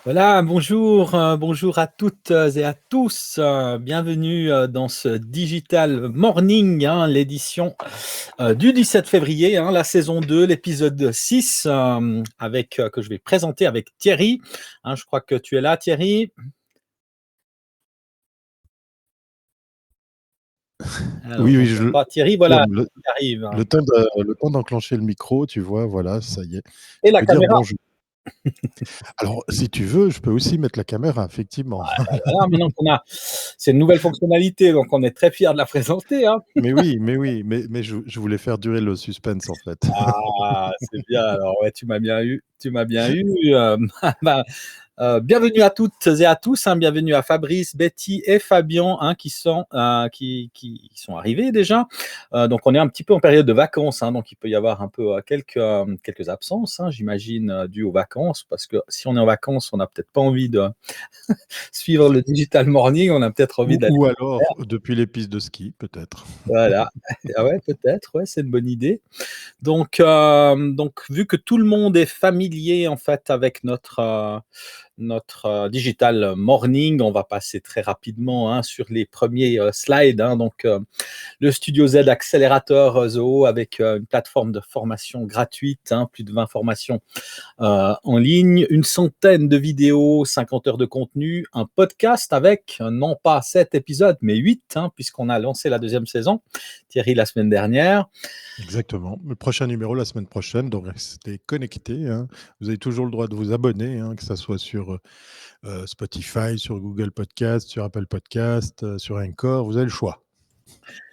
Voilà, bonjour, bonjour à toutes et à tous. Bienvenue dans ce Digital Morning, hein, l'édition du 17 février, hein, la saison 2, l'épisode 6, que je vais présenter avec Thierry. Hein, je crois que tu es là, Thierry. Alors, Oui, oui, j'entends pas Thierry, voilà, confirme. il arrive, hein. Le temps d'enclencher le micro, tu vois, voilà, ça y est. Et Tu la peux dire caméra. bonjour. Alors, si tu veux, je peux aussi mettre la caméra, effectivement. Voilà, maintenant qu'on a, c'est une nouvelle fonctionnalité, donc on est très fiers de la présenter, hein. Mais je voulais faire durer le suspense, en fait. Ah, c'est bien. Alors, ouais, tu m'as bien eu. Bah, bienvenue à toutes et à tous, hein, bienvenue à Fabrice, Betty et Fabien, hein, qui sont arrivés déjà. Donc on est un petit peu en période de vacances, hein, donc il peut y avoir un peu, quelques absences, hein, j'imagine, dues aux vacances, parce que si on est en vacances, on n'a peut-être pas envie de suivre le digital morning, on a peut-être envie d'aller Ou alors, depuis les pistes de ski, peut-être. voilà. Ah ouais, peut-être, ouais, c'est une bonne idée. Donc vu que tout le monde est familier en fait avec notre digital morning, on va passer très rapidement, hein, sur les premiers slides, hein. Le Studio Z accélérateur Zoho avec une plateforme de formation gratuite, hein, plus de 20 formations en ligne, une centaine de vidéos, 50 heures de contenu, un podcast avec non pas 7 épisodes mais 8, hein, puisqu'on a lancé la deuxième saison, Thierry la semaine dernière. Exactement. Le prochain numéro la semaine prochaine, donc restez connectés, hein. Vous avez toujours le droit de vous abonner, hein, que ça soit sur Spotify, sur Google Podcast, sur Apple Podcast, sur Anchor, vous avez le choix.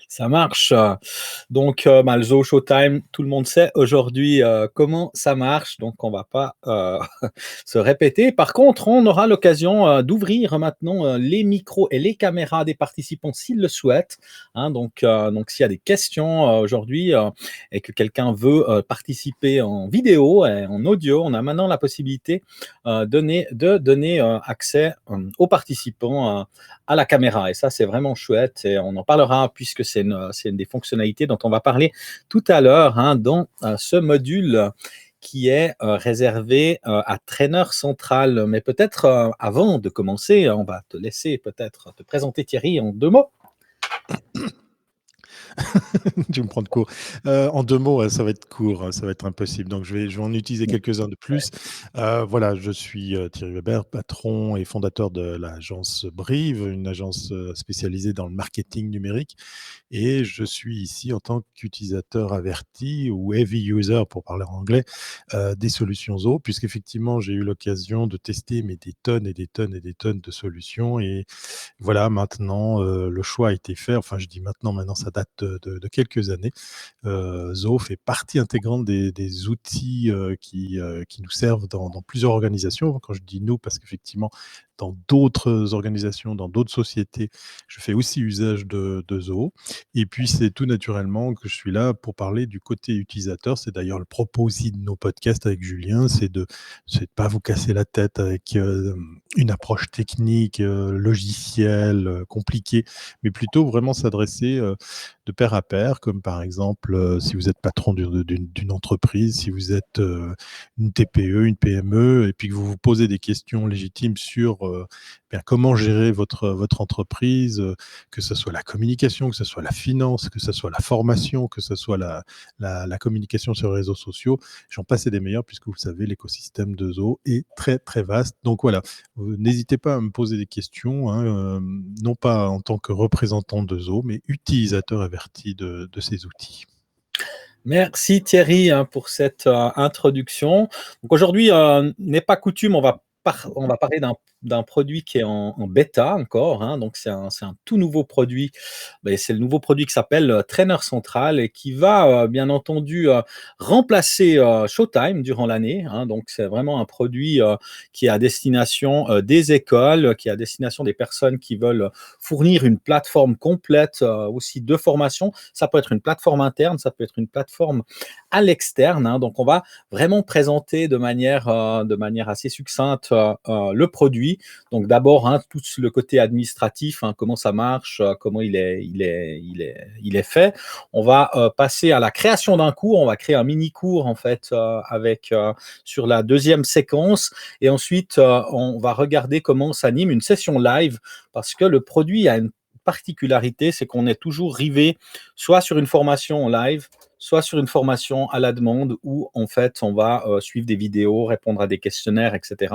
Ça marche. Le Zoo Showtime, tout le monde sait aujourd'hui comment ça marche, donc on va pas se répéter. Par contre, on aura l'occasion d'ouvrir maintenant les micros et les caméras des participants s'ils le souhaitent, hein. Donc s'il y a des questions aujourd'hui et que quelqu'un veut participer en vidéo et en audio, on a maintenant la possibilité de donner accès aux participants à la caméra. Et ça, c'est vraiment chouette. Et on en parlera puisque c'est une des fonctionnalités dont on va parler tout à l'heure, hein, dans ce module qui est réservé à Trainer Central. Mais peut-être avant de commencer, on va te laisser peut-être te présenter Thierry en 2 mots. Tu me prends de court. En 2 mots, ça va être court, ça va être impossible. Donc je vais en utiliser quelques-uns de Ouais. plus. Voilà, je suis, Thierry Weber, patron et fondateur de l'agence Brive, une agence, spécialisée dans le marketing numérique, et je suis ici en tant qu'utilisateur averti ou heavy user pour parler en anglais, des solutions Zoho, puisqu'effectivement j'ai eu l'occasion de tester mais des tonnes et des tonnes et des tonnes de solutions. Et voilà, maintenant, le choix a été fait. Enfin, je dis maintenant ça date de quelques années. Zoho fait partie intégrante des outils qui nous servent dans plusieurs organisations. Quand je dis nous, parce qu'effectivement, dans d'autres organisations, dans d'autres sociétés, je fais aussi usage de Zoho. Et puis, c'est tout naturellement que je suis là pour parler du côté utilisateur. C'est d'ailleurs le propos aussi de nos podcasts avec Julien, c'est de pas vous casser la tête avec une approche technique, logicielle, compliquée, mais plutôt vraiment s'adresser de pair à pair, comme par exemple, si vous êtes patron d'une entreprise, si vous êtes une TPE, une PME, et puis que vous vous posez des questions légitimes sur bien, comment gérer votre entreprise, que ce soit la communication, que ce soit la finance, que ce soit la formation, que ce soit la communication sur les réseaux sociaux, j'en passe et des meilleurs, puisque vous savez, l'écosystème de Zoho est très très vaste. Donc voilà, n'hésitez pas à me poser des questions, hein, non pas en tant que représentant de Zoho, mais utilisateur averti de ces outils. Merci Thierry, hein, pour cette introduction. Donc aujourd'hui, n'est pas coutume, on va parler d'un produit qui est en bêta encore, hein. Donc c'est un tout nouveau produit. Beh, c'est le nouveau produit qui s'appelle Trainer Central et qui va bien entendu remplacer Showtime durant l'année, hein. Donc c'est vraiment un produit qui est à destination des écoles, qui est à destination des personnes qui veulent fournir une plateforme complète aussi de formation. Ça peut être une plateforme interne, ça peut être une plateforme à l'externe, hein. Donc on va vraiment présenter de manière assez succincte le produit aujourd'hui. Donc d'abord, tout le côté administratif, comment ça marche, comment il est fait. On va passer à la création d'un cours. On va créer un mini cours en fait avec sur la deuxième séquence, et ensuite on va regarder comment s'anime une session live, parce que le produit a une particularité, c'est qu'on est toujours rivé soit sur une formation en live, soit sur une formation à la demande, où en fait on va suivre des vidéos, répondre à des questionnaires, etc.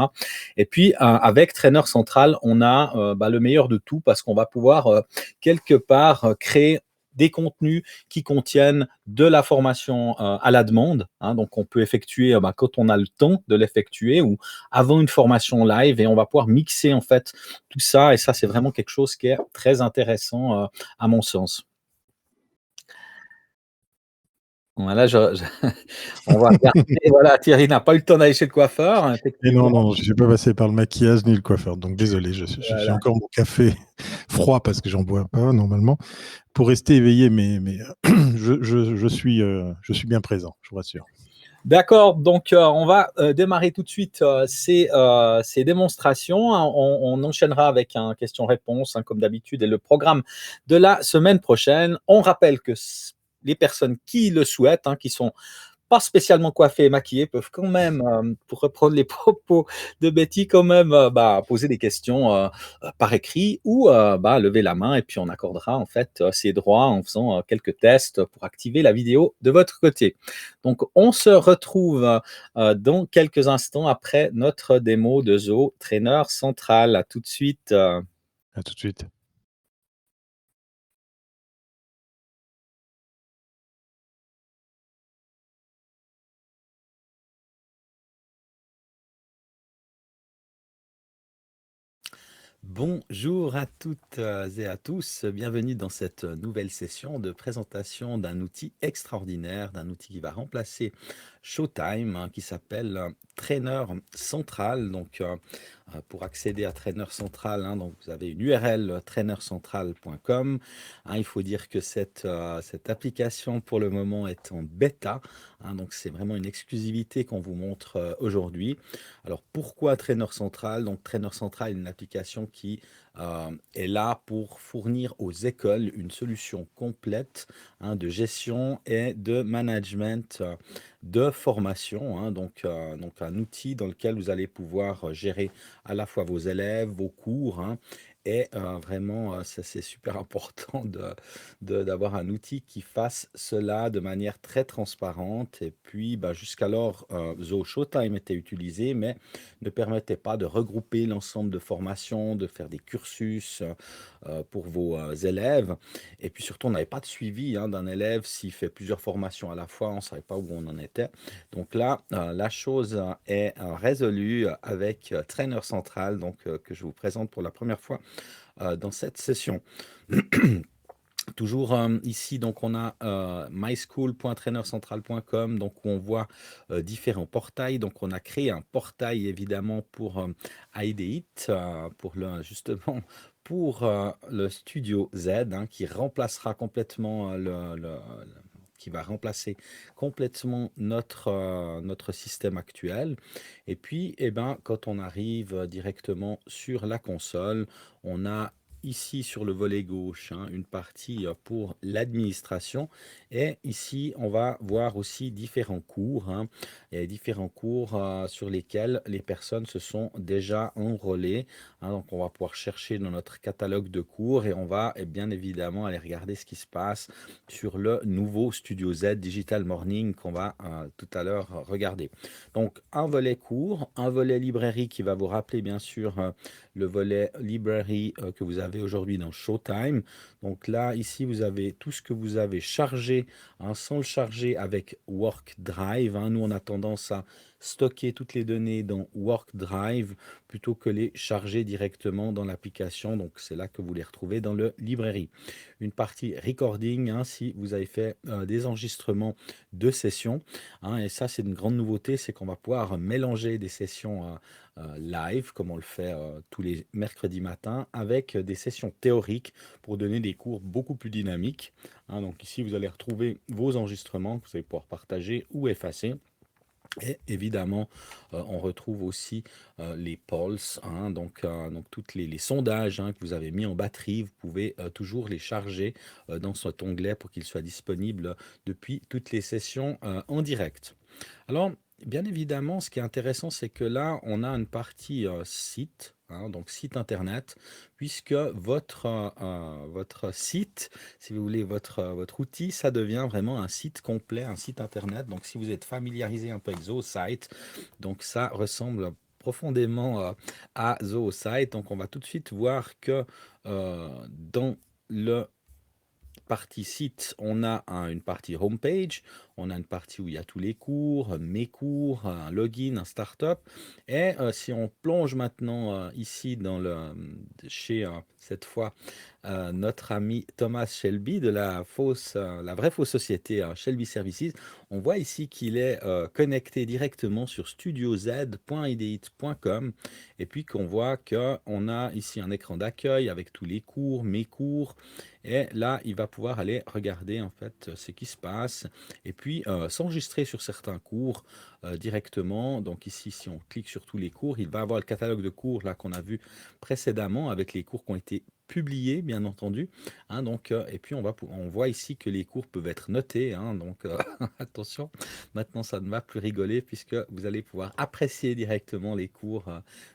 Et puis avec Trainer Central, on a le meilleur de tout, parce qu'on va pouvoir quelque part créer des contenus qui contiennent de la formation à la demande. Donc, on peut effectuer quand on a le temps de l'effectuer, ou avant une formation live, et on va pouvoir mixer en fait tout ça. Et ça, c'est vraiment quelque chose qui est très intéressant à mon sens. Voilà, on va regarder. Voilà, Thierry n'a pas eu le temps d'aller chez le coiffeur, Et effectivement. non, non, je ne suis pas passé par le maquillage ni le coiffeur, donc désolé, j'ai Voilà. encore mon café froid parce que j'en bois pas normalement, pour rester éveillé, mais je suis bien présent, je vous rassure. D'accord, donc on va démarrer tout de suite ces démonstrations. On enchaînera avec un question-réponse, comme d'habitude, et le programme de la semaine prochaine. On rappelle que les personnes qui le souhaitent, qui sont pas spécialement coiffés et maquillés, peuvent quand même, pour reprendre les propos de Betty, quand même poser des questions par écrit, ou lever la main, et puis on accordera en fait ces droits en faisant quelques tests pour activer la vidéo de votre côté. Donc on se retrouve dans quelques instants après notre démo de Zo Trainer Central. À tout de suite. À tout de suite. Bonjour à toutes et à tous, bienvenue dans cette nouvelle session de présentation d'un outil extraordinaire, d'un outil qui va remplacer Showtime, qui s'appelle Trainer Central. Donc pour accéder à Trainer Central, donc vous avez une URL trainercentral.com. Il faut dire que cette application pour le moment est en bêta, donc c'est vraiment une exclusivité qu'on vous montre aujourd'hui. Alors pourquoi Trainer Central? Donc Trainer Central est une application qui est là pour fournir aux écoles une solution complète de gestion et de management de formation. Donc un outil dans lequel vous allez pouvoir gérer à la fois vos élèves, vos cours, et vraiment, ça c'est super important d'avoir un outil qui fasse cela de manière très transparente. Et puis, jusqu'alors, Zo Showtime était utilisé, mais ne permettait pas de regrouper l'ensemble de formations, de faire des cursus pour vos élèves. Et puis surtout, on n'avait pas de suivi d'un élève s'il fait plusieurs formations à la fois, on ne savait pas où on en était. Donc là, la chose est résolue avec Trainer Central, donc que je vous présente pour la première fois dans cette session. Toujours ici, donc on a myschool.trainercentral.com, donc où on voit différents portails. Donc on a créé un portail évidemment pour IDEIT, justement pour le Studio Z, qui remplacera complètement qui va remplacer complètement notre système actuel. Et puis, quand on arrive directement sur la console, on a ici sur le volet gauche une partie pour l'administration, et ici on va voir aussi différents cours, et différents cours sur lesquels les personnes se sont déjà enrôlées. Donc on va pouvoir chercher dans notre catalogue de cours, et on va bien évidemment aller regarder ce qui se passe sur le nouveau Studio Z Digital Morning qu'on va tout à l'heure regarder. Donc un volet cours, un volet librairie qui va vous rappeler bien sûr le volet librairie que vous avez aujourd'hui dans Showtime. Donc là, ici, vous avez tout ce que vous avez chargé sans le charger avec WorkDrive. Nous, on a tendance à stocker toutes les données dans WorkDrive plutôt que les charger directement dans l'application. Donc c'est là que vous les retrouvez dans le librairie. Une partie recording, si vous avez fait des enregistrements de sessions. Et ça, c'est une grande nouveauté, c'est qu'on va pouvoir mélanger des sessions live, comme on le fait tous les mercredis matins, avec des sessions théoriques pour donner des cours beaucoup plus dynamiques. Donc ici, vous allez retrouver vos enregistrements que vous allez pouvoir partager ou effacer. Et évidemment, on retrouve aussi les polls, hein, donc toutes les sondages que vous avez mis en batterie, vous pouvez toujours les charger dans cet onglet pour qu'ils soient disponibles depuis toutes les sessions en direct. Alors, bien évidemment, ce qui est intéressant, c'est que là, on a une partie site, donc site internet, puisque votre site, si vous voulez, votre outil, ça devient vraiment un site complet, un site internet. Donc, si vous êtes familiarisé un peu avec ZooSite, donc ça ressemble profondément à ZooSite. Donc, on va tout de suite voir que dans le partie site, on a une partie homepage, on a une partie où il y a tous les cours, mes cours, un login, un startup. Et si on plonge maintenant ici chez cette fois notre ami Thomas Shelby de la vraie fausse société Shelby Services, on voit ici qu'il est connecté directement sur studioz.ideate.com et puis qu'on voit qu'on a ici un écran d'accueil avec tous les cours, mes cours. Et là, il va pouvoir aller regarder en fait ce qui se passe et puis s'enregistrer sur certains cours directement. Donc ici, si on clique sur tous les cours, il va avoir le catalogue de cours là qu'on a vu précédemment avec les cours qui ont été publiés, bien entendu. Donc, et puis on voit ici que les cours peuvent être notés. Donc attention, maintenant ça ne va plus rigoler puisque vous allez pouvoir apprécier directement les cours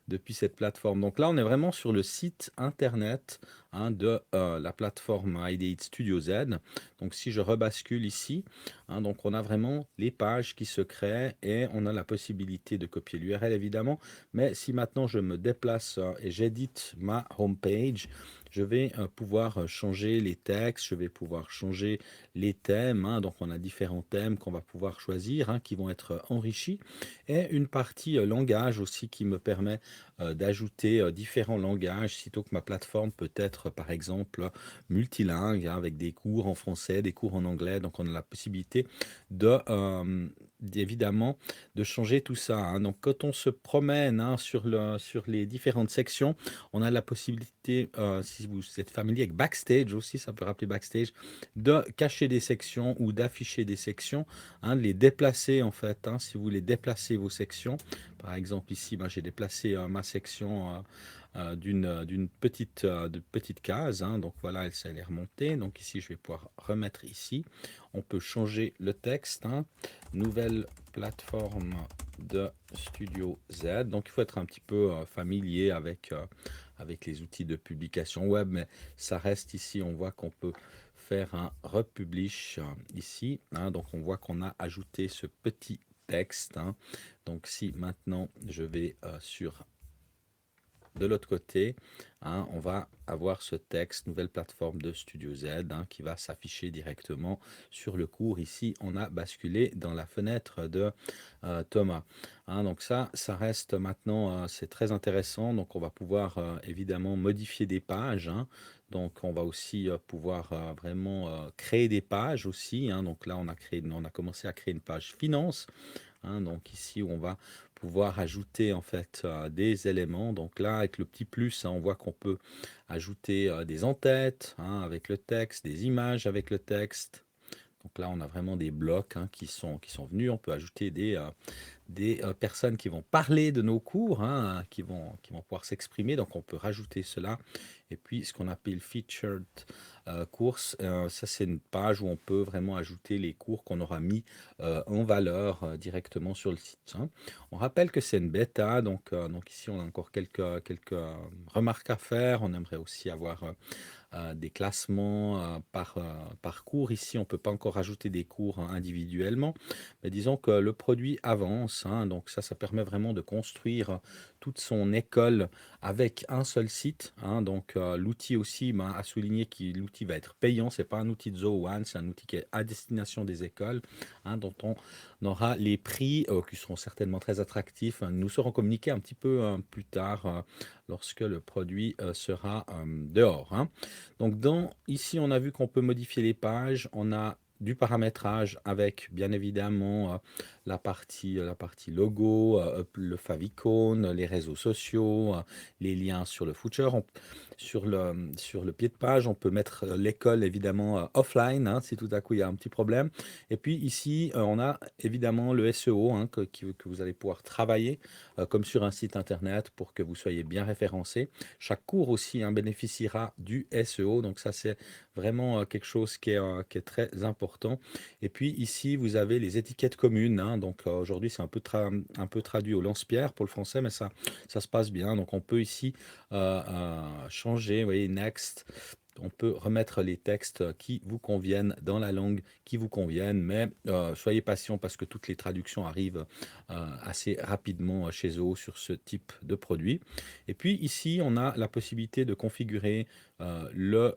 depuis cette plateforme. Donc là, on est vraiment sur le site internet de la plateforme Ideate Studio Z. Donc si je rebascule ici, donc on a vraiment les pages qui se créent et on a la possibilité de copier l'URL évidemment. Mais si maintenant je me déplace et j'édite ma homepage, je vais pouvoir changer les textes, je vais pouvoir changer les thèmes. Donc on a différents thèmes qu'on va pouvoir choisir, qui vont être enrichis. Et une partie langage aussi qui me permet d'ajouter différents langages, sitôt que ma plateforme peut être par exemple multilingue, avec des cours en français, des cours en anglais. Donc on a la possibilité évidemment de changer tout ça. Donc quand on se promène sur les différentes sections, on a la possibilité, si vous êtes familier avec Backstage aussi, ça peut rappeler Backstage, de cacher des sections ou d'afficher des sections, de les déplacer en fait, si vous voulez déplacer vos sections. Par exemple ici, j'ai déplacé ma section d'une petite case. Donc voilà, elle est remontée. Donc ici, je vais pouvoir remettre ici. On peut changer le texte. Nouvelle plateforme de Studio Z. Donc il faut être un petit peu familier avec les outils de publication web, mais ça reste ici. On voit qu'on peut faire un republish ici. Donc on voit qu'on a ajouté ce petit texte. Donc si maintenant je vais sur de l'autre côté, on va avoir ce texte, nouvelle plateforme de Studio Z, qui va s'afficher directement sur le cours. Ici, on a basculé dans la fenêtre de Thomas. Donc ça reste maintenant, c'est très intéressant. Donc on va pouvoir évidemment modifier des pages. Donc on va aussi pouvoir vraiment créer des pages aussi. Donc là, on a commencé à créer une page finance. Donc ici, on va pouvoir ajouter en fait des éléments. Donc là, avec le petit plus, on voit qu'on peut ajouter des en-têtes avec le texte, des images avec le texte. Donc là, on a vraiment des blocs qui sont venus. On peut ajouter des personnes qui vont parler de nos cours, qui vont pouvoir s'exprimer. Donc on peut rajouter cela. Et puis ce qu'on appelle featured course, ça c'est une page où on peut vraiment ajouter les cours qu'on aura mis en valeur directement sur le site. On rappelle que c'est une bêta, donc ici on a encore quelques remarques à faire. On aimerait aussi avoir des classements par cours. Ici, on ne peut pas encore ajouter des cours individuellement, mais disons que le produit avance. Donc ça permet vraiment de construire toute son école avec un seul site. Donc l'outil aussi, à souligner que l'outil va être payant. C'est pas un outil de Zo One, c'est un outil qui est à destination des écoles, dont on aura les prix qui seront certainement très attractifs. Nous serons communiqués un petit peu plus tard lorsque le produit sera dehors. Donc ici, on a vu qu'on peut modifier les pages. On a du paramétrage avec bien évidemment la partie logo, le favicon, les réseaux sociaux, les liens sur le footer. sur le pied de page. On peut mettre l'école évidemment offline hein, si tout à coup il y a un petit problème. Et puis ici, on a évidemment le SEO hein, que vous allez pouvoir travailler comme sur un site internet pour que vous soyez bien référencé. Chaque cours aussi hein, bénéficiera du SEO, donc ça c'est vraiment quelque chose qui est très important. Et puis ici, vous avez les étiquettes communes, hein, donc aujourd'hui c'est un peu traduit au lance-pierre pour le français, mais ça se passe bien. Donc on peut ici changer, vous voyez, next. On peut remettre les textes qui vous conviennent dans la langue qui vous convienne, mais soyez patient parce que toutes les traductions arrivent assez rapidement chez eux sur ce type de produit. Et puis ici, on a la possibilité de configurer le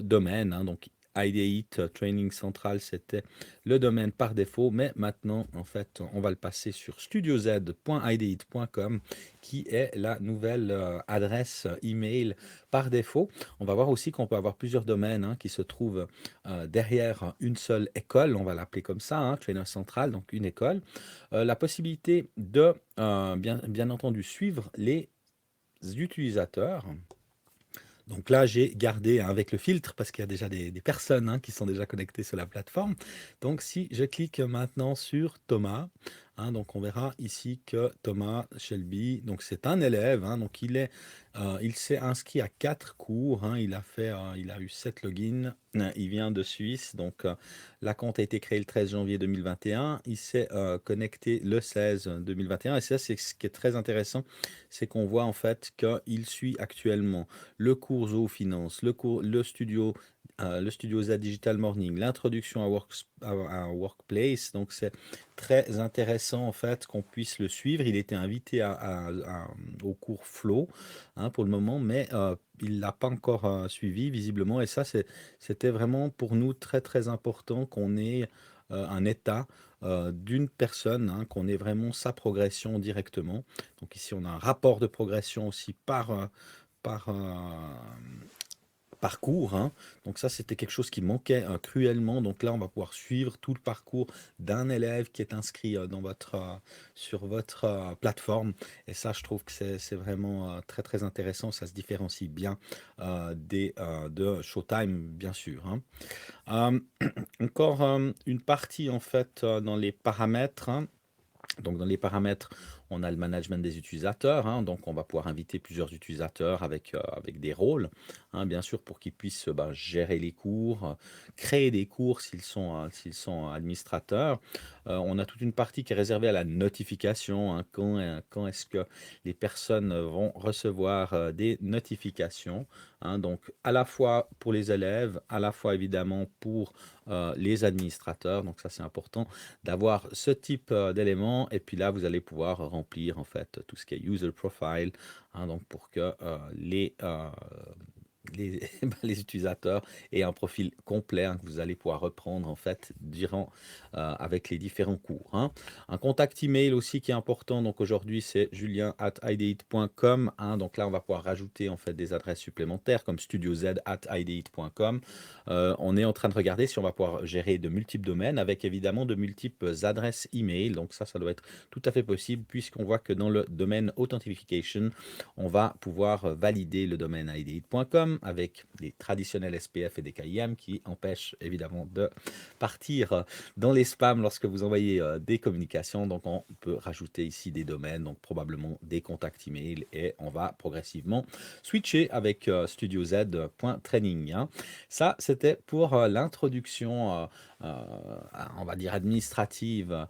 domaine, hein, donc Ideate Training Central, c'était le domaine par défaut, mais maintenant, en fait, on va le passer sur studioz.ideate.com, qui est la nouvelle adresse email par défaut. On va voir aussi qu'on peut avoir plusieurs domaines hein, qui se trouvent derrière une seule école, on va l'appeler comme ça, hein, Trainer Central, donc une école. La possibilité de, bien entendu, suivre les utilisateurs. Donc là, j'ai gardé hein, avec le filtre parce qu'il y a déjà des personnes hein, qui sont déjà connectées sur la plateforme. Donc si je clique maintenant sur Thomas, hein, donc on verra ici que Thomas Shelby, donc c'est un élève, hein, donc il s'est inscrit à 4 cours, hein, il a eu 7 logins, il vient de Suisse, donc la compte a été créée le 13 janvier 2021, il s'est connecté le 16 2021, et ça c'est ce qui est très intéressant, c'est qu'on voit en fait qu'il suit actuellement le cours Zoofinance, le studio Z Digital Morning, l'introduction à Workplace. Donc, c'est très intéressant en fait qu'on puisse le suivre. Il était invité au cours Flow hein, pour le moment, mais il ne l'a pas encore suivi visiblement. Et ça, c'était vraiment pour nous très très important qu'on ait un état d'une personne, hein, qu'on ait vraiment sa progression directement. Donc ici, on a un rapport de progression aussi par parcours, hein. Donc ça, c'était quelque chose qui manquait cruellement. Donc là, on va pouvoir suivre tout le parcours d'un élève qui est inscrit sur votre plateforme. Et ça, je trouve que c'est vraiment très, très intéressant. Ça se différencie bien de Showtime, bien sûr, hein. Encore une partie, en fait, dans les paramètres, hein. Donc, dans les paramètres, on a le management des utilisateurs, hein, donc on va pouvoir inviter plusieurs utilisateurs avec des rôles, hein, bien sûr, pour qu'ils puissent gérer les cours, créer des cours s'ils sont administrateurs. On a toute une partie qui est réservée à la notification, hein, quand est-ce que les personnes vont recevoir des notifications, hein, donc à la fois pour les élèves, à la fois évidemment pour les administrateurs. Donc ça, c'est important d'avoir ce type d'éléments. Et puis là, vous allez pouvoir remplir en fait tout ce qui est user profile, hein, donc pour que les utilisateurs aient un profil complet hein, que vous allez pouvoir reprendre en fait durant avec les différents cours, hein. Un contact email aussi qui est important. Donc aujourd'hui, c'est julien@ideate.com, hein. Donc là, on va pouvoir rajouter en fait des adresses supplémentaires comme studioz@ideate.com. On est en train de regarder si on va pouvoir gérer de multiples domaines avec évidemment de multiples adresses email. Donc ça doit être tout à fait possible puisqu'on voit que dans le domaine Authentication, on va pouvoir valider le domaine ideate.com avec les traditionnels SPF et des KIM qui empêchent évidemment de partir dans les spams lorsque vous envoyez des communications. Donc on peut rajouter ici des domaines, donc probablement des contacts email, et on va progressivement switcher avec studioz.training, hein. Ça, c'était pour l'introduction, on va dire administrative,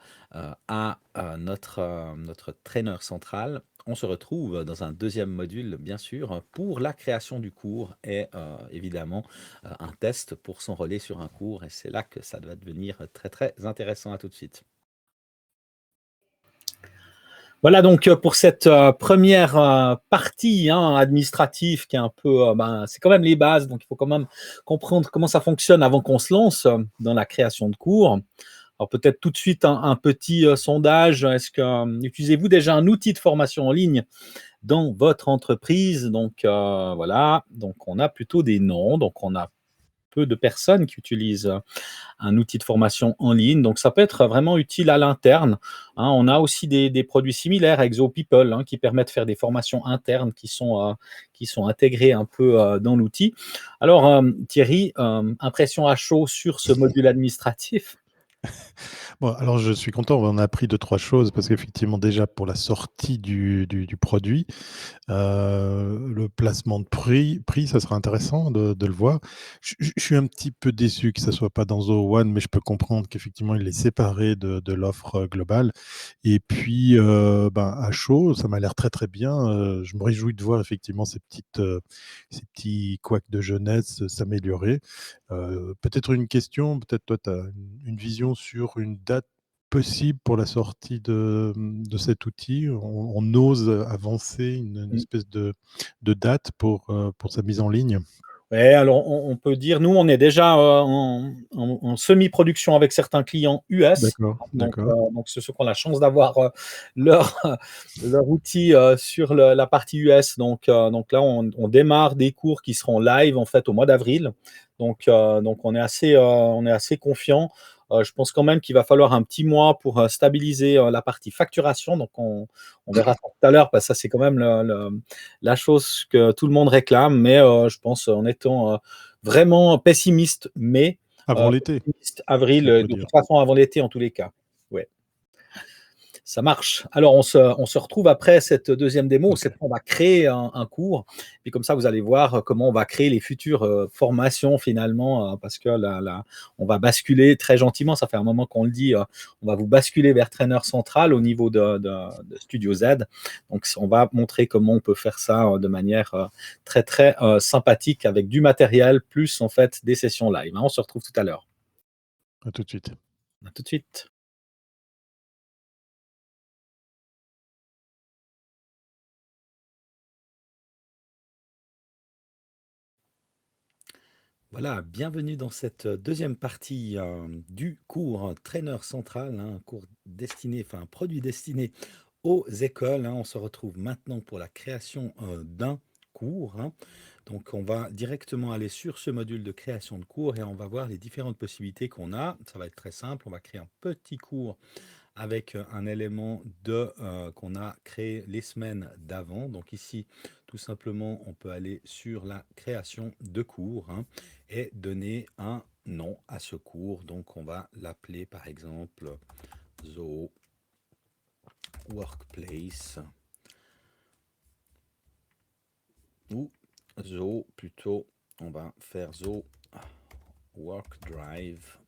à notre traîneur central. On se retrouve dans un deuxième module, bien sûr, pour la création du cours et évidemment un test pour s'enrôler sur un cours. Et c'est là que ça doit devenir très, très intéressant. À tout de suite. Voilà donc pour cette première partie hein, administrative qui est un peu, c'est quand même les bases, donc il faut quand même comprendre comment ça fonctionne avant qu'on se lance dans la création de cours. Alors peut-être tout de suite un petit sondage. Est-ce que utilisez-vous déjà un outil de formation en ligne dans votre entreprise? Donc voilà, donc on a plutôt des non. Donc on a peu de personnes qui utilisent un outil de formation en ligne. Donc, ça peut être vraiment utile à l'interne, hein. On a aussi des produits similaires avec ZoPeople, hein, qui permettent de faire des formations internes qui sont intégrées un peu dans l'outil. Alors, Thierry, impression à chaud sur ce module administratif? Bon, alors je suis content, on a appris 2-3 choses parce qu'effectivement déjà pour la sortie du produit, le placement de prix, ça sera intéressant de le voir. Je suis un petit peu déçu que ça soit pas dans Zoho One, mais je peux comprendre qu'effectivement il est séparé de l'offre, globale et puis, ben, à chaud, ça m'a l'air très, très bien, je me réjouis de voir effectivement ces petits couacs de jeunesse, s'améliorer. Peut-être une question, peut-être toi tu as une vision sur une date possible pour la sortie de cet outil? On ose avancer une espèce de date pour sa mise en ligne? Ouais, alors on peut dire, nous, on est déjà en semi-production avec certains clients US. D'accord, d'accord. Donc c'est ceux qui ont la chance d'avoir leur, leur outil sur la partie US. Donc là, on démarre des cours qui seront live en fait au mois d'avril. Donc on est assez confiant. Je pense quand même qu'il va falloir un petit mois pour stabiliser la partie facturation. Donc on verra ça tout à l'heure, parce que ça, c'est quand même la chose que tout le monde réclame. Mais je pense, en étant vraiment pessimiste, mais Avant l'été, optimiste, avril, si on peut de dire. toute façon avant l'été en tous les cas. Ouais. Ça marche. Alors, on se retrouve après cette deuxième démo. OK. Cette fois, on va créer un cours. Puis comme ça, vous allez voir comment on va créer les futures formations finalement, parce que là, on va basculer très gentiment. Ça fait un moment qu'on le dit. On va vous basculer vers Trainer Central au niveau de Studio Z. Donc, on va montrer comment on peut faire ça de manière très, très sympathique avec du matériel, plus en fait des sessions live, hein. On se retrouve tout à l'heure. À tout de suite. À tout de suite. Voilà, bienvenue dans cette deuxième partie du cours Trainer Central, hein, un cours destiné, enfin un produit destiné aux écoles, hein. On se retrouve maintenant pour la création d'un cours, hein. Donc on va directement aller sur ce module de création de cours et on va voir les différentes possibilités qu'on a. Ça va être très simple, on va créer un petit cours avec un élément qu'on a créé les semaines d'avant. Donc ici, tout simplement, on peut aller sur la création de cours, hein, et donner un nom à ce cours. Donc on va l'appeler par exemple Zoho Workplace ou Zoho plutôt, on va faire Zoho Work Drive.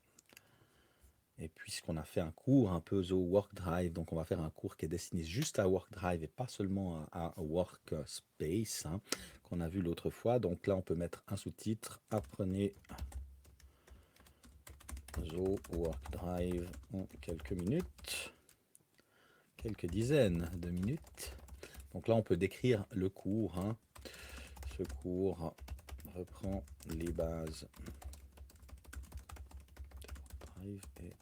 Et puisqu'on a fait un cours un peu Zoho Work Drive, donc on va faire un cours qui est destiné juste à Work Drive et pas seulement à Workspace, hein, qu'on a vu l'autre fois. Donc là, on peut mettre un sous-titre. Apprenez Zoho Work Drive en quelques minutes, quelques dizaines de minutes. Donc là, on peut décrire le cours, hein. Ce cours reprend les bases de Work Drive et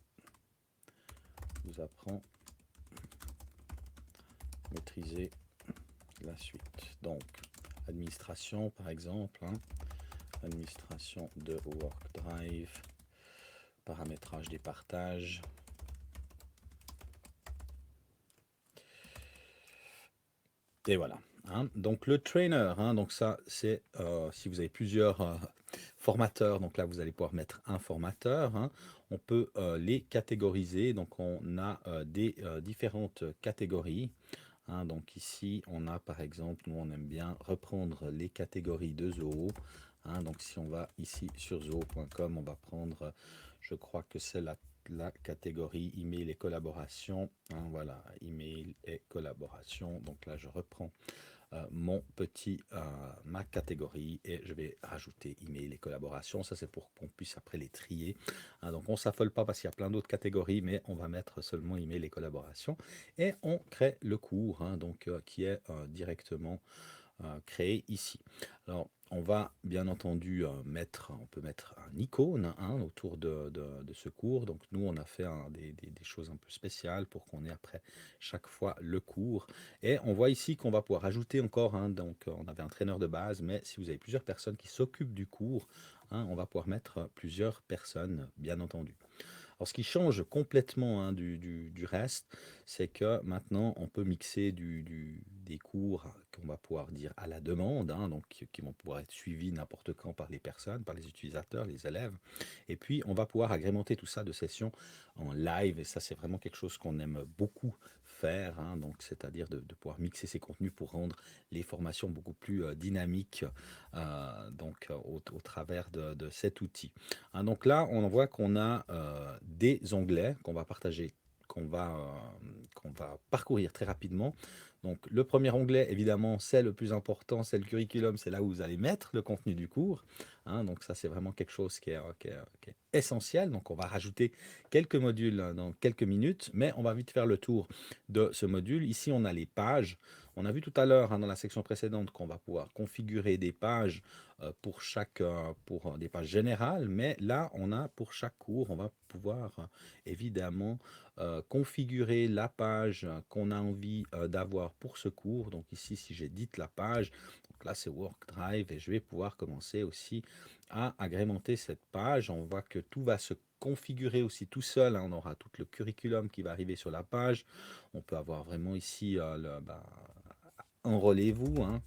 vous apprend à maîtriser la suite. Donc, administration par exemple, hein. Administration de WorkDrive, paramétrage des partages. Et voilà, hein. Donc le trainer, hein, donc ça c'est si vous avez plusieurs formateurs, donc là vous allez pouvoir mettre un formateur, hein. On peut les catégoriser, donc on a des différentes catégories, hein. Donc ici on a par exemple, nous on aime bien reprendre les catégories de Zoho, hein. Donc si on va ici sur zoho.com, on va prendre, je crois que c'est la catégorie email et collaboration, hein. Voilà, email et collaboration. Donc là je reprends ma catégorie et je vais rajouter email et collaboration. Ça c'est pour qu'on puisse après les trier, hein. Donc on ne s'affole pas parce qu'il y a plein d'autres catégories, mais on va mettre seulement email et collaboration et on crée le cours, hein, donc qui est directement créé ici. Alors, on va bien entendu on peut mettre un icône, hein, autour de ce cours. Donc, nous, on a fait des choses un peu spéciales pour qu'on ait après chaque fois le cours. Et on voit ici qu'on va pouvoir ajouter encore, hein, donc on avait un traîneur de base, mais si vous avez plusieurs personnes qui s'occupent du cours, hein, on va pouvoir mettre plusieurs personnes, bien entendu. Alors, ce qui change complètement hein, du reste, c'est que maintenant, on peut mixer des cours qu'on va pouvoir dire à la demande, hein, donc qui vont pouvoir être suivis n'importe quand par les personnes, par les utilisateurs, les élèves. Et puis, on va pouvoir agrémenter tout ça de sessions en live. Et ça, c'est vraiment quelque chose qu'on aime beaucoup faire, hein, donc c'est-à-dire de pouvoir mixer ces contenus pour rendre les formations beaucoup plus dynamiques donc, au travers de cet outil. Hein, donc là, on voit qu'on a des onglets qu'on va partager, qu'on va parcourir très rapidement. Donc le premier onglet, évidemment, c'est le plus important, c'est le curriculum, c'est là où vous allez mettre le contenu du cours. Hein, donc ça, c'est vraiment quelque chose qui est essentiel. Donc on va rajouter quelques modules dans quelques minutes, mais on va vite faire le tour de ce module. Ici, on a les pages. On a vu tout à l'heure hein, dans la section précédente qu'on va pouvoir configurer des pages pour des pages générales, mais là, on a pour chaque cours, on va pouvoir évidemment configurer la page qu'on a envie d'avoir pour ce cours. Donc ici, si j'édite la page, donc là c'est WorkDrive et je vais pouvoir commencer aussi à agrémenter cette page. On voit que tout va se configurer aussi tout seul, hein. On aura tout le curriculum qui va arriver sur la page. On peut avoir vraiment ici enrôlez-vous, hein.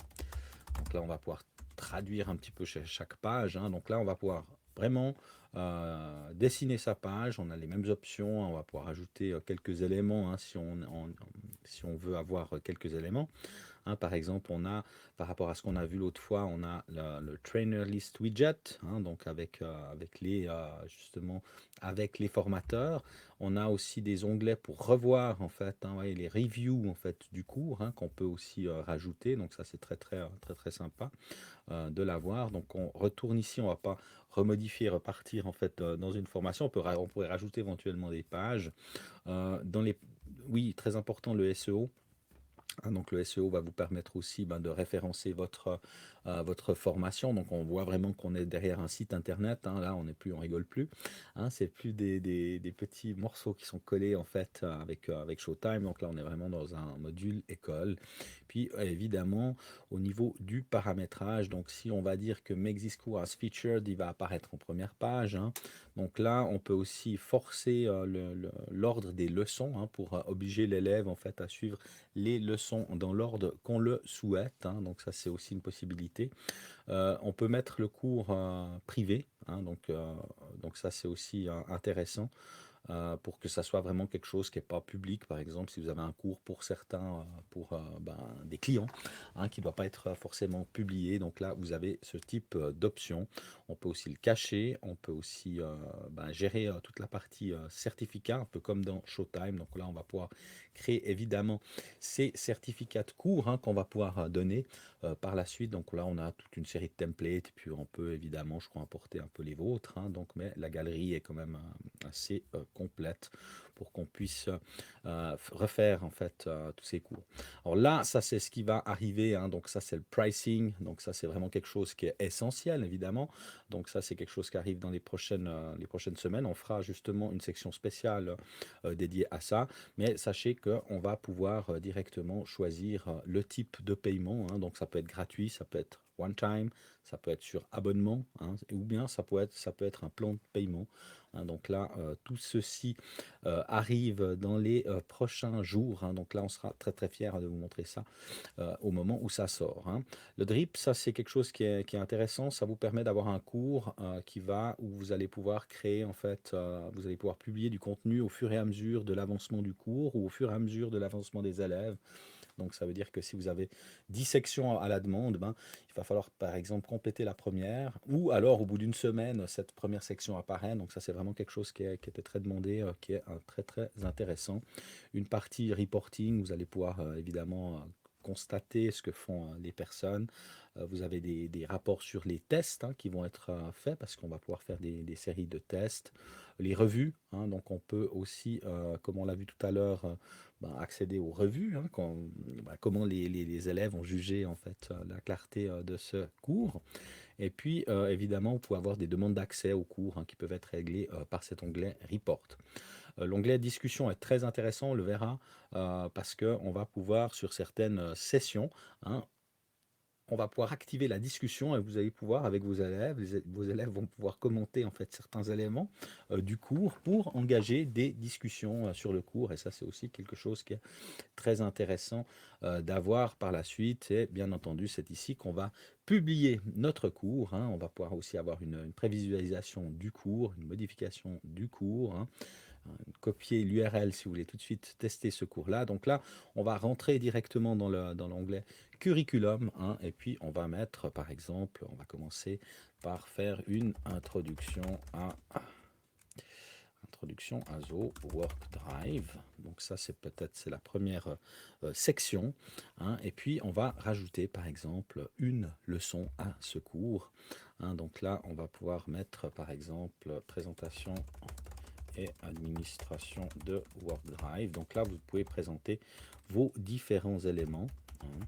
Donc là, on va pouvoir traduire un petit peu chaque page, hein. Donc là, on va pouvoir vraiment dessiner sa page. On a les mêmes options. On va pouvoir ajouter quelques éléments hein, si on veut avoir quelques éléments. Hein, par exemple, on a, par rapport à ce qu'on a vu l'autre fois, on a le Trainer List Widget, hein, donc justement, avec les formateurs. On a aussi des onglets pour revoir en fait, hein, ouais, les reviews en fait du cours hein, qu'on peut aussi rajouter. Donc ça, c'est très sympa de l'avoir. Donc on retourne ici, on va pas remodifier, repartir en fait dans une formation. On pourrait rajouter éventuellement des pages. Oui, très important le SEO. Hein, donc le SEO va vous permettre aussi de référencer votre formation. Donc on voit vraiment qu'on est derrière un site internet. Hein. Là, on rigole plus. Hein. C'est plus des petits morceaux qui sont collés en fait avec Showtime. Donc là, on est vraiment dans un module école. Puis évidemment, au niveau du paramétrage, donc si on va dire que Make this course as featured, il va apparaître en première page. Hein. Donc là, on peut aussi forcer l'ordre des leçons hein, pour obliger l'élève en fait à suivre les leçons dans l'ordre qu'on le souhaite. Hein. Donc ça, c'est aussi une possibilité. On peut mettre le cours privé. Hein. Donc ça, c'est aussi intéressant pour que ça soit vraiment quelque chose qui n'est pas public. Par exemple, si vous avez un cours pour certains, pour des clients, hein, qui ne doit pas être forcément publié. Donc là, vous avez ce type d'option. On peut aussi le cacher. On peut aussi gérer toute la partie certificat, un peu comme dans Showtime. Donc là, on va pouvoir créer évidemment ces certificats de cours hein, qu'on va pouvoir donner par la suite. Donc là, on a toute une série de templates. Et puis on peut évidemment, je crois, importer un peu les vôtres. Hein, donc, mais la galerie est quand même assez complète pour qu'on puisse refaire en fait tous ces cours. Alors là, ça c'est ce qui va arriver. Hein, donc ça c'est le pricing. Donc ça c'est vraiment quelque chose qui est essentiel évidemment. Donc ça c'est quelque chose qui arrive dans les prochaines semaines. On fera justement une section spéciale dédiée à ça. Mais sachez qu'on va pouvoir directement choisir le type de paiement. Hein, donc ça peut être gratuit, ça peut être one time, ça peut être sur abonnement, hein, ou bien ça peut être un plan de paiement. Hein, donc là, tout ceci arrive dans les prochains jours. Hein, donc là, on sera très fiers de vous montrer ça au moment où ça sort. Hein. Le drip, ça c'est quelque chose qui est intéressant. Ça vous permet d'avoir un cours où vous allez pouvoir créer en fait, vous allez pouvoir publier du contenu au fur et à mesure de l'avancement du cours ou au fur et à mesure de l'avancement des élèves. Donc ça veut dire que si vous avez 10 sections à la demande, il va falloir par exemple compléter la première, ou alors au bout d'une semaine, cette première section apparaît. Donc ça c'est vraiment quelque chose qui était très demandé, qui est très intéressant. Une partie reporting, vous allez pouvoir évidemment constater ce que font les personnes. Vous avez des rapports sur les tests hein, qui vont être faits parce qu'on va pouvoir faire des séries de tests. Les revues, hein, donc on peut aussi, comme on l'a vu tout à l'heure, accéder aux revues, hein, comment les élèves ont jugé en fait la clarté de ce cours. Et puis évidemment, vous pouvez avoir des demandes d'accès aux cours hein, qui peuvent être réglées par cet onglet Report. L'onglet discussion est très intéressant, on le verra, parce qu'on va pouvoir sur certaines sessions, hein, on va pouvoir activer la discussion et vous allez pouvoir, avec vos élèves, vos élèves vont pouvoir commenter en fait certains éléments du cours pour engager des discussions sur le cours. Et ça, c'est aussi quelque chose qui est très intéressant d'avoir par la suite. Et bien entendu, c'est ici qu'on va publier notre cours. Hein. On va pouvoir aussi avoir une prévisualisation du cours, une modification du cours. Hein. Copier l'URL si vous voulez tout de suite tester ce cours-là. Donc là, on va rentrer directement dans l'onglet curriculum, hein, et puis on va mettre, par exemple, on va commencer par faire une introduction à Zo WorkDrive. Donc ça, c'est la première section, hein, et puis on va rajouter par exemple une leçon à ce cours, hein. Donc là, on va pouvoir mettre par exemple présentation et administration de WorkDrive. Donc là, vous pouvez présenter vos différents éléments, hein.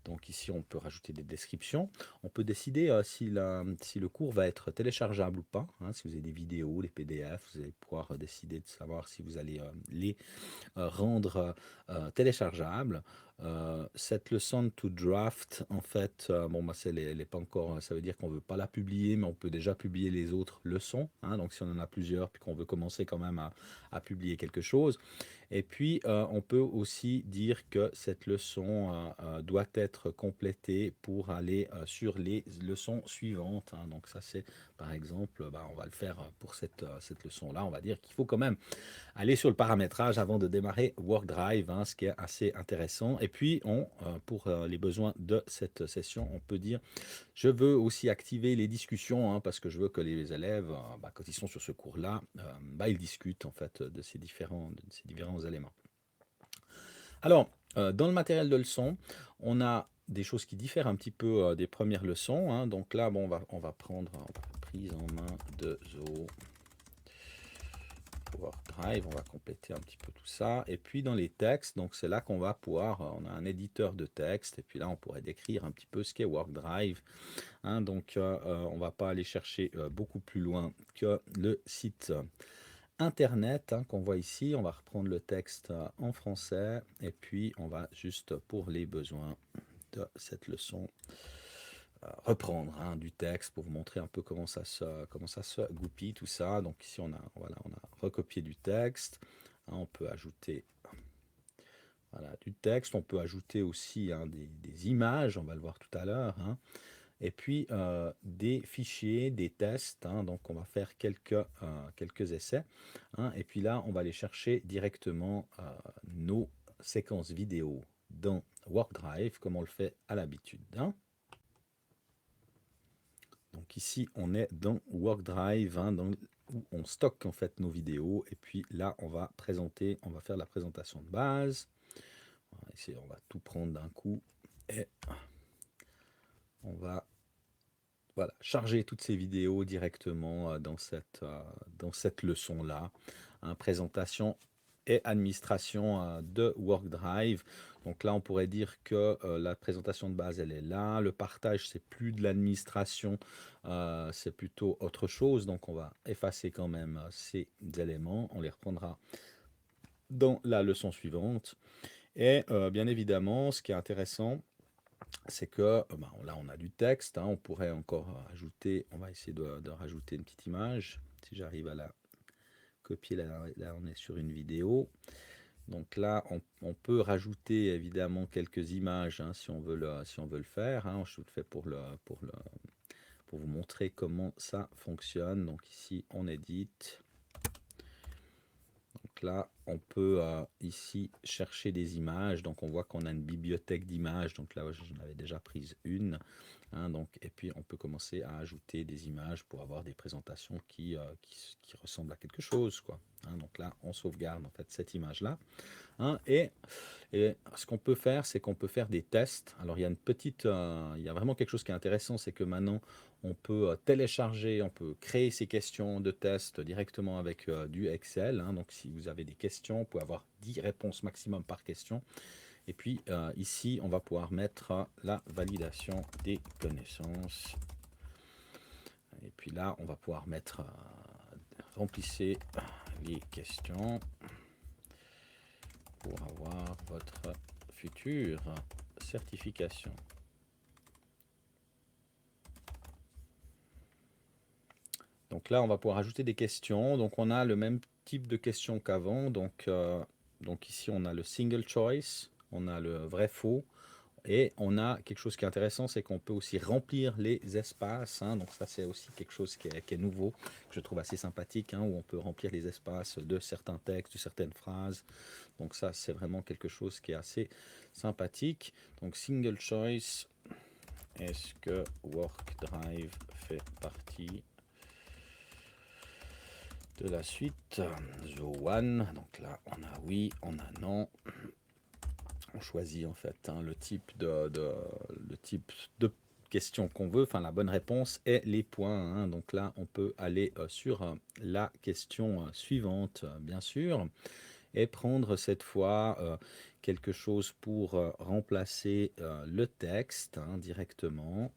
Donc ici, on peut rajouter des descriptions. On peut décider si le cours va être téléchargeable ou pas, hein. Si vous avez des vidéos, des PDF, vous allez pouvoir décider de savoir si vous allez les rendre téléchargeables. Cette leçon to draft, en fait, bon, bah, elle est pas encore, ça veut dire qu'on veut pas la publier, mais on peut déjà publier les autres leçons, hein. Donc si on en a plusieurs, puis qu'on veut commencer quand même à publier quelque chose. Et puis, on peut aussi dire que cette leçon doit être complétée pour aller sur les leçons suivantes, hein. Donc ça, c'est par exemple, bah, on va le faire pour cette leçon-là. On va dire qu'il faut quand même aller sur le paramétrage avant de démarrer WorkDrive, hein, ce qui est assez intéressant. Et puis, pour les besoins de cette session, on peut dire, je veux aussi activer les discussions, hein, parce que je veux que les élèves, bah, quand ils sont sur ce cours-là, bah, ils discutent en fait de ces différents éléments. Alors, dans le matériel de leçon, on a des choses qui diffèrent un petit peu des premières leçons, hein. Donc là, bon, on va prendre prise en main de Zo WorkDrive, on va compléter un petit peu tout ça. Et puis dans les textes, donc c'est là qu'on va pouvoir, on a un éditeur de texte, et puis là on pourrait décrire un petit peu ce qu'est WorkDrive, hein. Donc on va pas aller chercher beaucoup plus loin que le site internet, hein, qu'on voit ici. On va reprendre le texte en français, et puis on va juste, pour les besoins de cette leçon, reprendre, hein, du texte pour vous montrer un peu comment ça se goupille tout ça. Donc ici on a recopié du texte, hein. On peut ajouter du texte, on peut ajouter aussi, hein, des images, on va le voir tout à l'heure, hein. Et puis des fichiers, des tests, hein. Donc on va faire quelques essais, hein. Et puis là on va aller chercher directement nos séquences vidéo dans WorkDrive comme on le fait à l'habitude, hein. Donc ici, on est dans WorkDrive, hein, où on stocke en fait nos vidéos. Et puis là, on va faire la présentation de base. Ici, on va tout prendre d'un coup. Et on va charger toutes ces vidéos directement dans cette leçon-là, hein, présentation et administration de WorkDrive. Donc là, on pourrait dire que la présentation de base, elle est là. Le partage, c'est plus de l'administration, c'est plutôt autre chose. Donc on va effacer quand même ces éléments. On les reprendra dans la leçon suivante. Et bien évidemment, ce qui est intéressant, c'est que là, on a du texte, hein. On pourrait encore ajouter, on va essayer de rajouter une petite image. Si j'arrive à la copier, là, on est sur une vidéo. Donc là, on peut rajouter évidemment quelques images, hein, si on veut le faire, hein. Je le fais pour vous montrer comment ça fonctionne. Donc ici, on édite. Donc là, on peut ici chercher des images. Donc on voit qu'on a une bibliothèque d'images. Donc là, j'en avais déjà prise une, hein. Donc, et puis on peut commencer à ajouter des images pour avoir des présentations qui ressemblent à quelque chose, quoi, hein. Donc là, on sauvegarde en fait cette image-là, hein. Et ce qu'on peut faire, c'est qu'on peut faire des tests. Alors il y a il y a vraiment quelque chose qui est intéressant, c'est que maintenant on peut télécharger, on peut créer ces questions de test directement avec du Excel, hein. Donc si vous avez des questions, vous pouvez avoir 10 réponses maximum par question. Et puis ici, on va pouvoir mettre la validation des connaissances. Et puis là, on va pouvoir mettre remplissez les questions pour avoir votre future certification. Donc là, on va pouvoir ajouter des questions. Donc on a le même type de questions qu'avant. Donc ici, on a le single choice, on a le vrai-faux. Et on a quelque chose qui est intéressant, c'est qu'on peut aussi remplir les espaces, hein. Donc ça, c'est aussi quelque chose qui est nouveau, que je trouve assez sympathique, hein, où on peut remplir les espaces de certains textes, de certaines phrases. Donc ça, c'est vraiment quelque chose qui est assez sympathique. Donc single choice, est-ce que WorkDrive fait partie de la suite? The One, donc là, on a oui, on a non. On choisit en fait, hein, le type de question qu'on veut. Enfin, la bonne réponse est les points, hein. Donc là, on peut aller sur la question suivante, bien sûr, et prendre cette fois quelque chose pour remplacer le texte, hein, directement.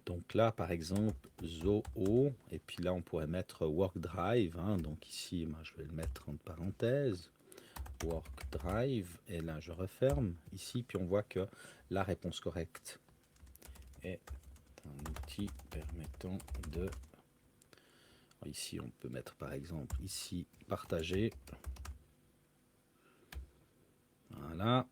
Donc là, par exemple, Zoho, et puis là, on pourrait mettre WorkDrive, hein. Donc ici, moi, je vais le mettre entre parenthèses. WorkDrive, et là je referme ici, puis on voit que la réponse correcte est un outil permettant de, ici on peut mettre par exemple ici partager, voilà,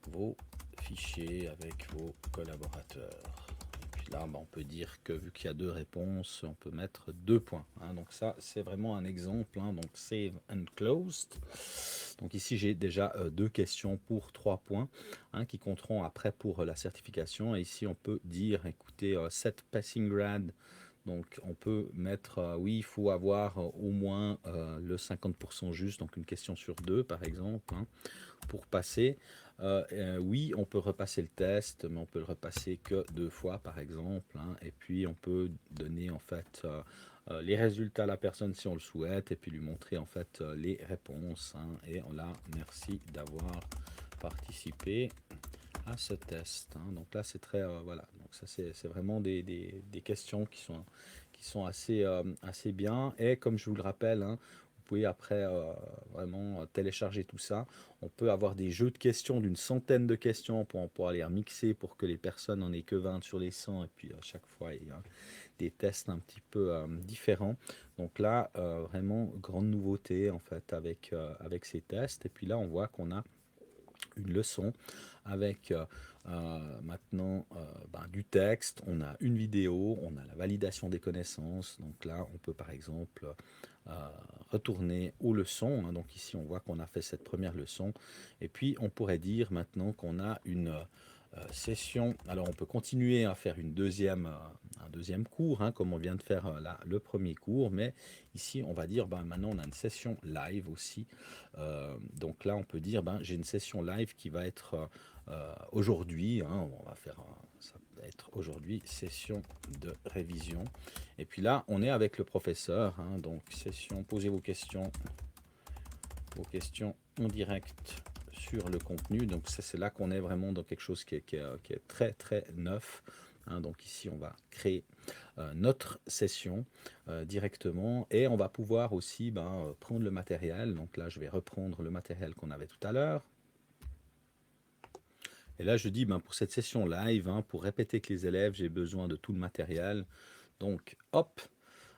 vos fichiers avec vos collaborateurs. Et puis là, on peut dire que vu qu'il y a deux réponses, on peut mettre 2 points, hein. Donc ça, c'est vraiment un exemple, hein. Donc save and closed. Donc ici, j'ai déjà 2 questions pour 3 points, hein, qui compteront après pour la certification. Et ici, on peut dire, écoutez, set passing grade. Donc on peut mettre, oui, il faut avoir au moins le 50% juste, donc une question sur 2 par exemple, hein, pour passer. Oui, on peut repasser le test, mais on peut le repasser que 2 fois par exemple, hein. Et puis on peut donner en fait les résultats à la personne si on le souhaite, et puis lui montrer en fait les réponses, hein. Et on la merci d'avoir participé à ce test, hein. Donc là c'est très voilà, donc ça c'est vraiment des questions qui sont assez, assez bien. Et comme je vous le rappelle, hein, vous pouvez après vraiment télécharger tout ça. On peut avoir des jeux de questions d'une centaine de questions pour pouvoir les remixer pour que les personnes n'en aient que 20 sur les 100, et puis à chaque fois il y a des tests un petit peu différents. Donc là vraiment grande nouveauté en fait avec ces tests. Et puis là on voit qu'on a une leçon avec maintenant du texte, on a une vidéo, on a la validation des connaissances. Donc là, on peut par exemple retourner aux leçons, hein. Donc ici, on voit qu'on a fait cette première leçon. Et puis, on pourrait dire maintenant qu'on a une session. Alors, on peut continuer à faire un deuxième cours, hein, comme on vient de faire là, le premier cours. Mais ici, on va dire, maintenant, on a une session live aussi. Donc là, on peut dire, j'ai une session live qui va être aujourd'hui, hein, on va faire, ça va être aujourd'hui, session de révision. Et puis là, on est avec le professeur, hein, donc session, posez vos questions en direct sur le contenu. Donc ça, c'est là qu'on est vraiment dans quelque chose qui est très très neuf, hein. Donc ici, on va créer notre session directement, et on va pouvoir aussi prendre le matériel. Donc là, je vais reprendre le matériel qu'on avait tout à l'heure. Et là, je dis, pour cette session live, hein, pour répéter avec les élèves, j'ai besoin de tout le matériel. Donc, hop,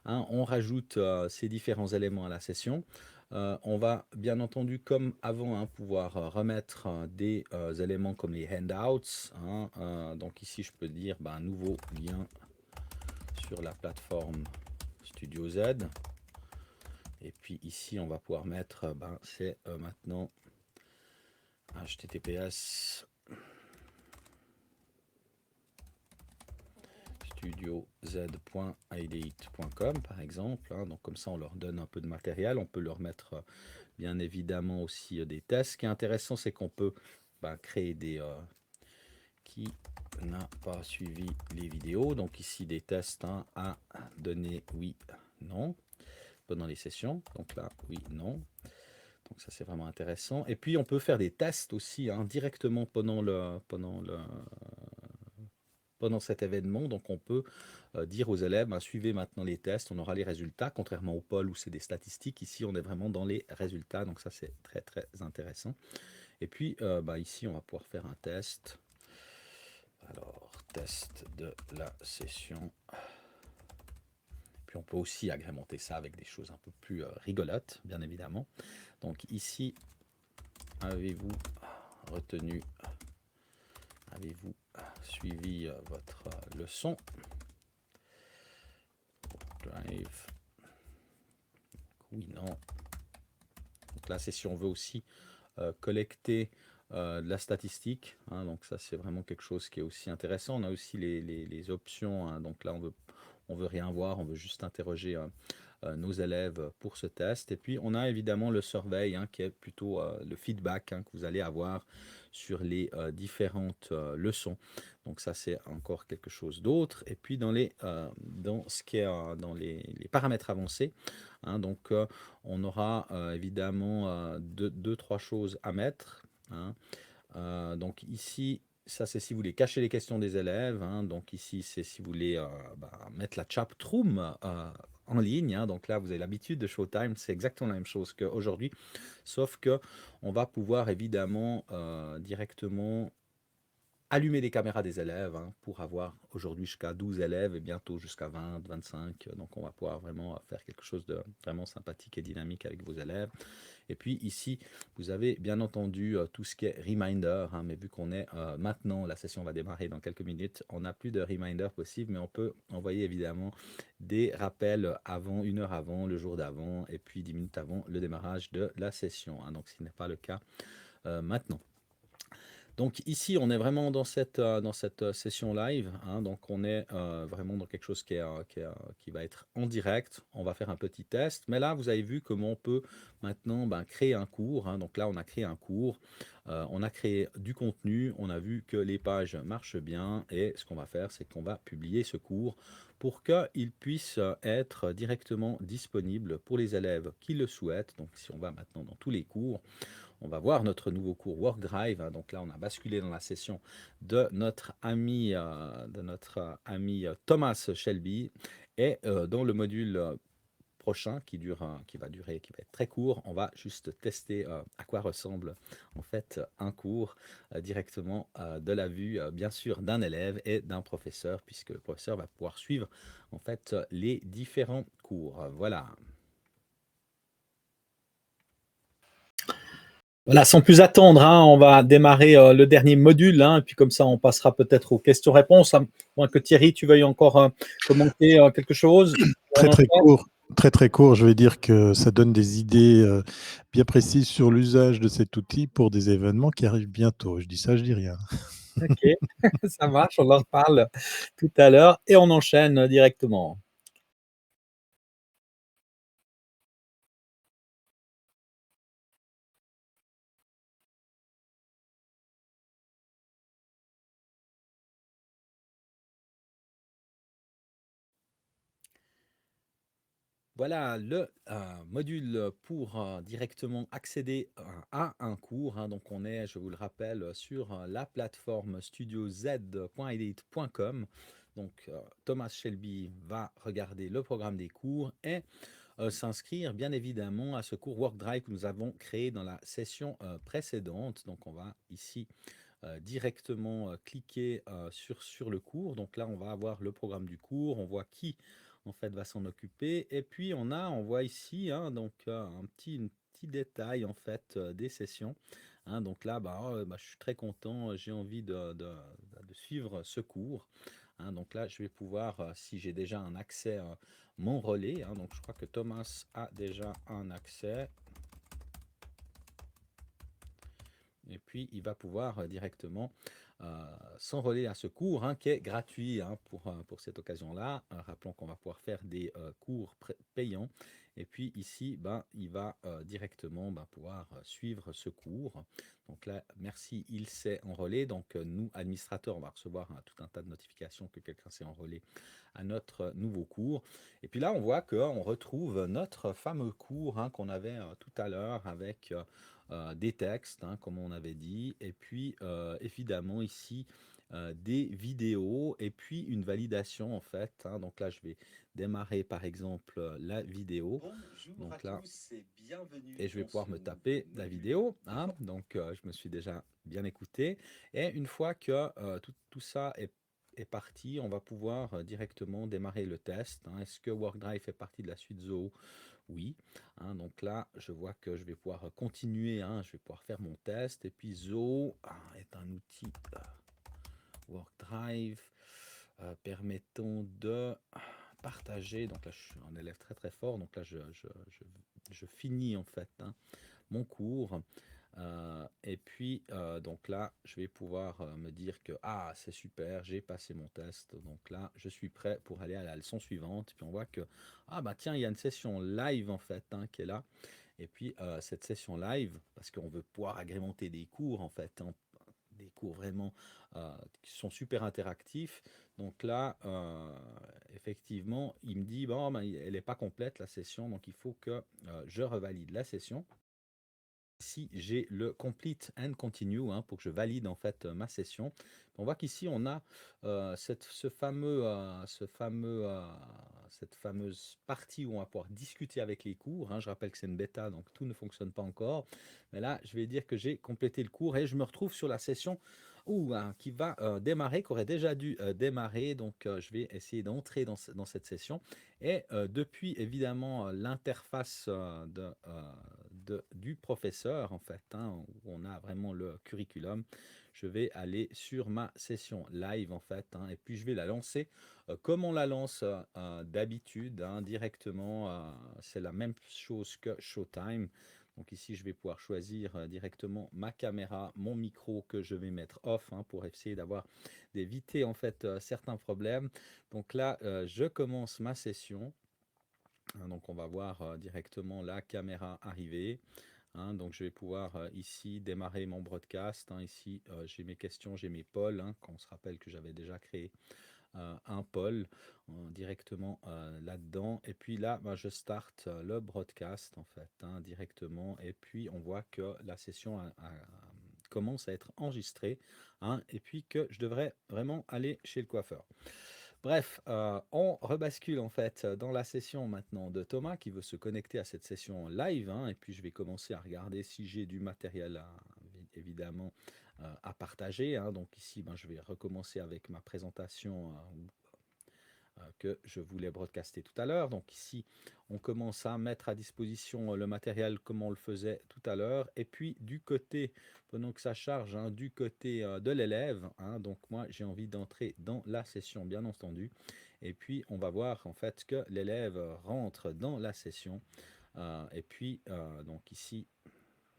hein, on rajoute ces différents éléments à la session. On va bien entendu, comme avant, hein, pouvoir remettre des éléments comme les handouts, hein. Donc ici, je peux dire un nouveau lien sur la plateforme Studio Z. Et puis ici, on va pouvoir mettre, c'est maintenant https studioz.ideate.com par exemple, hein. Donc comme ça, on leur donne un peu de matériel. On peut leur mettre bien évidemment aussi des tests. Ce qui est intéressant, c'est qu'on peut créer des... qui n'a pas suivi les vidéos. Donc ici, des tests, hein, à donner oui, non, pendant les sessions. Donc là, oui, non. Donc ça, c'est vraiment intéressant. Et puis, on peut faire des tests aussi, hein, directement pendant cet événement. Donc on peut dire aux élèves, suivez maintenant les tests, on aura les résultats, contrairement au pôle où c'est des statistiques. Ici, on est vraiment dans les résultats. Donc ça, c'est très, très intéressant. Et puis, ici, on va pouvoir faire un test. Alors, test de la session. Puis on peut aussi agrémenter ça avec des choses un peu plus rigolotes, bien évidemment. Donc ici, avez-vous retenu, avez-vous suivi votre leçon? Drive. Oui, non. Donc là, c'est si on veut aussi collecter de la statistique, hein, donc ça c'est vraiment quelque chose qui est aussi intéressant. On a aussi les options, hein, donc là on veut rien voir, on veut juste interroger nos élèves pour ce test. Et puis on a évidemment le survey, hein, qui est plutôt le feedback, hein, que vous allez avoir sur les différentes leçons. Donc ça c'est encore quelque chose d'autre. Et puis dans ce qui est dans les paramètres avancés, hein, donc on aura évidemment trois choses à mettre, hein. Donc ici, ça c'est si vous voulez cacher les questions des élèves, hein. Donc ici, c'est si vous voulez mettre la chat room en ligne, hein. Donc là, vous avez l'habitude de Showtime, c'est exactement la même chose qu'aujourd'hui, sauf que on va pouvoir évidemment directement allumer les caméras des élèves, hein, pour avoir aujourd'hui jusqu'à 12 élèves et bientôt jusqu'à 20, 25. Donc on va pouvoir vraiment faire quelque chose de vraiment sympathique et dynamique avec vos élèves. Et puis ici, vous avez bien entendu tout ce qui est reminder, hein, mais vu qu'on est maintenant, la session va démarrer dans quelques minutes, on n'a plus de reminder possible, mais on peut envoyer évidemment des rappels avant, 1 heure avant, le jour d'avant, et puis 10 minutes avant le démarrage de la session, hein, donc ce n'est pas le cas maintenant. Donc ici, on est vraiment dans cette session live, hein, donc on est vraiment dans quelque chose qui va être en direct. On va faire un petit test, mais là, vous avez vu comment on peut maintenant créer un cours, hein. Donc là, on a créé un cours, on a créé du contenu, on a vu que les pages marchent bien, et ce qu'on va faire, c'est qu'on va publier ce cours pour qu'il puisse être directement disponible pour les élèves qui le souhaitent. Donc si on va maintenant dans tous les cours, on va voir notre nouveau cours WorkDrive, hein. Donc là, on a basculé dans la session de notre ami, Thomas Shelby. Et dans le module prochain, qui va être très court, on va juste tester à quoi ressemble en fait un cours directement de la vue, bien sûr, d'un élève et d'un professeur, puisque le professeur va pouvoir suivre en fait les différents cours. Voilà. Voilà, sans plus attendre, hein, on va démarrer le dernier module, hein, et puis comme ça, on passera peut-être aux questions-réponses. À moins que Thierry, tu veuilles encore commenter quelque chose. Très très court. Très très court, je vais dire que ça donne des idées bien précises sur l'usage de cet outil pour des événements qui arrivent bientôt. Je dis ça, je dis rien. Ok, ça marche, on en reparle tout à l'heure et on enchaîne directement. Voilà le module pour directement accéder à un cours, hein. Donc on est, je vous le rappelle, sur la plateforme studioz.edit.com. Donc Thomas Shelby va regarder le programme des cours et s'inscrire bien évidemment à ce cours WorkDrive que nous avons créé dans la session précédente. Donc on va ici directement cliquer sur le cours. Donc là, on va avoir le programme du cours, on voit qui en fait va s'en occuper, et puis on voit ici, hein, donc un petit détail en fait des sessions, hein. Donc là, je suis très content, j'ai envie de suivre ce cours, hein. Donc là, je vais pouvoir, si j'ai déjà un accès, mon relais, hein. Donc je crois que Thomas a déjà un accès. Et puis, il va pouvoir directement s'enrôler à ce cours, hein, qui est gratuit, hein, pour cette occasion-là. Rappelons qu'on va pouvoir faire des cours payants. Et puis ici, il va directement pouvoir suivre ce cours. Donc là, merci, il s'est enrôlé. Donc nous, administrateurs, on va recevoir tout un tas de notifications que quelqu'un s'est enrôlé à notre nouveau cours. Et puis là, on voit qu'on retrouve notre fameux cours, hein, qu'on avait tout à l'heure avec des textes, hein, comme on avait dit, et puis évidemment ici des vidéos, et puis une validation en fait, hein. Donc là, je vais démarrer par exemple la vidéo. Bonjour donc là, tous et bienvenue, et je vais pouvoir me taper la vidéo, hein. Donc je me suis déjà bien écouté, et une fois que tout ça est est parti, on va pouvoir directement démarrer le test. Est-ce que WorkDrive fait partie de la suite Zoho? Oui. Donc là, je vois que je vais pouvoir continuer, je vais pouvoir faire mon test. Et puis Zoho est un outil WorkDrive permettant de partager. Donc là, je suis un élève très très fort. Donc là, je finis en fait mon cours. Et puis, donc là, je vais pouvoir me dire que c'est super, j'ai passé mon test. Donc là, je suis prêt pour aller à la leçon suivante. Puis on voit que, tiens, il y a une session live en fait qui est là. Et puis, cette session live, parce qu'on veut pouvoir agrémenter des cours en fait, des cours vraiment qui sont super interactifs. Donc là, effectivement, il me dit, bon, elle n'est pas complète la session, donc il faut que je revalide la session. Ici, j'ai le complete and continue pour que je valide en fait ma session. On voit qu'ici, on a cette fameuse partie où on va pouvoir discuter avec les cours. Je rappelle que c'est une bêta, donc tout ne fonctionne pas encore. Mais là, je vais dire que j'ai complété le cours et je me retrouve sur la session qui va démarrer, qui aurait déjà dû démarrer. Donc, je vais essayer d'entrer dans cette session. Et depuis, évidemment, l'interface du professeur, en fait, où on a vraiment le curriculum, je vais aller sur ma session live, en fait, et puis je vais la lancer comme on la lance d'habitude, directement. C'est la même chose que Showtime. Donc ici, je vais pouvoir choisir directement ma caméra, mon micro que je vais mettre off pour essayer d'éviter en fait certains problèmes. Donc là, je commence ma session. Donc on va voir directement la caméra arriver. Donc je vais pouvoir ici démarrer mon broadcast. Ici, j'ai mes questions, j'ai mes polls. Quand on se rappelle que j'avais déjà créé un poll directement là-dedans. Et puis là, je starte le broadcast en fait directement. Et puis on voit que la session commence à être enregistrée. Et puis que je devrais vraiment aller chez le coiffeur. Bref, on rebascule en fait dans la session maintenant de Thomas qui veut se connecter à cette session live. Et puis je vais commencer à regarder si j'ai du matériel évidemment à partager. Donc ici, je vais recommencer avec ma présentation que je voulais broadcaster tout à l'heure. Donc ici, on commence à mettre à disposition le matériel comme on le faisait tout à l'heure. Et puis du côté, pendant que ça charge, du côté de l'élève, donc moi j'ai envie d'entrer dans la session bien entendu. Et puis on va voir en fait que l'élève rentre dans la session. Et puis donc ici,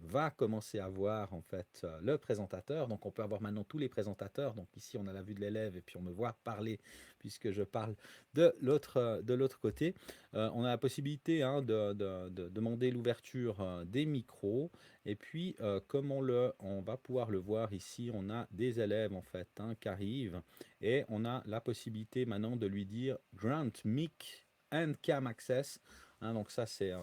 va commencer à voir en fait le présentateur. Donc on peut avoir maintenant tous les présentateurs. Donc ici on a la vue de l'élève et puis on me voit parler puisque je parle de l'autre côté. On a la possibilité de demander l'ouverture des micros. Et puis comme on va pouvoir le voir ici, on a des élèves en fait qui arrivent et on a la possibilité maintenant de lui dire Grant mic and cam access. Donc ça c'est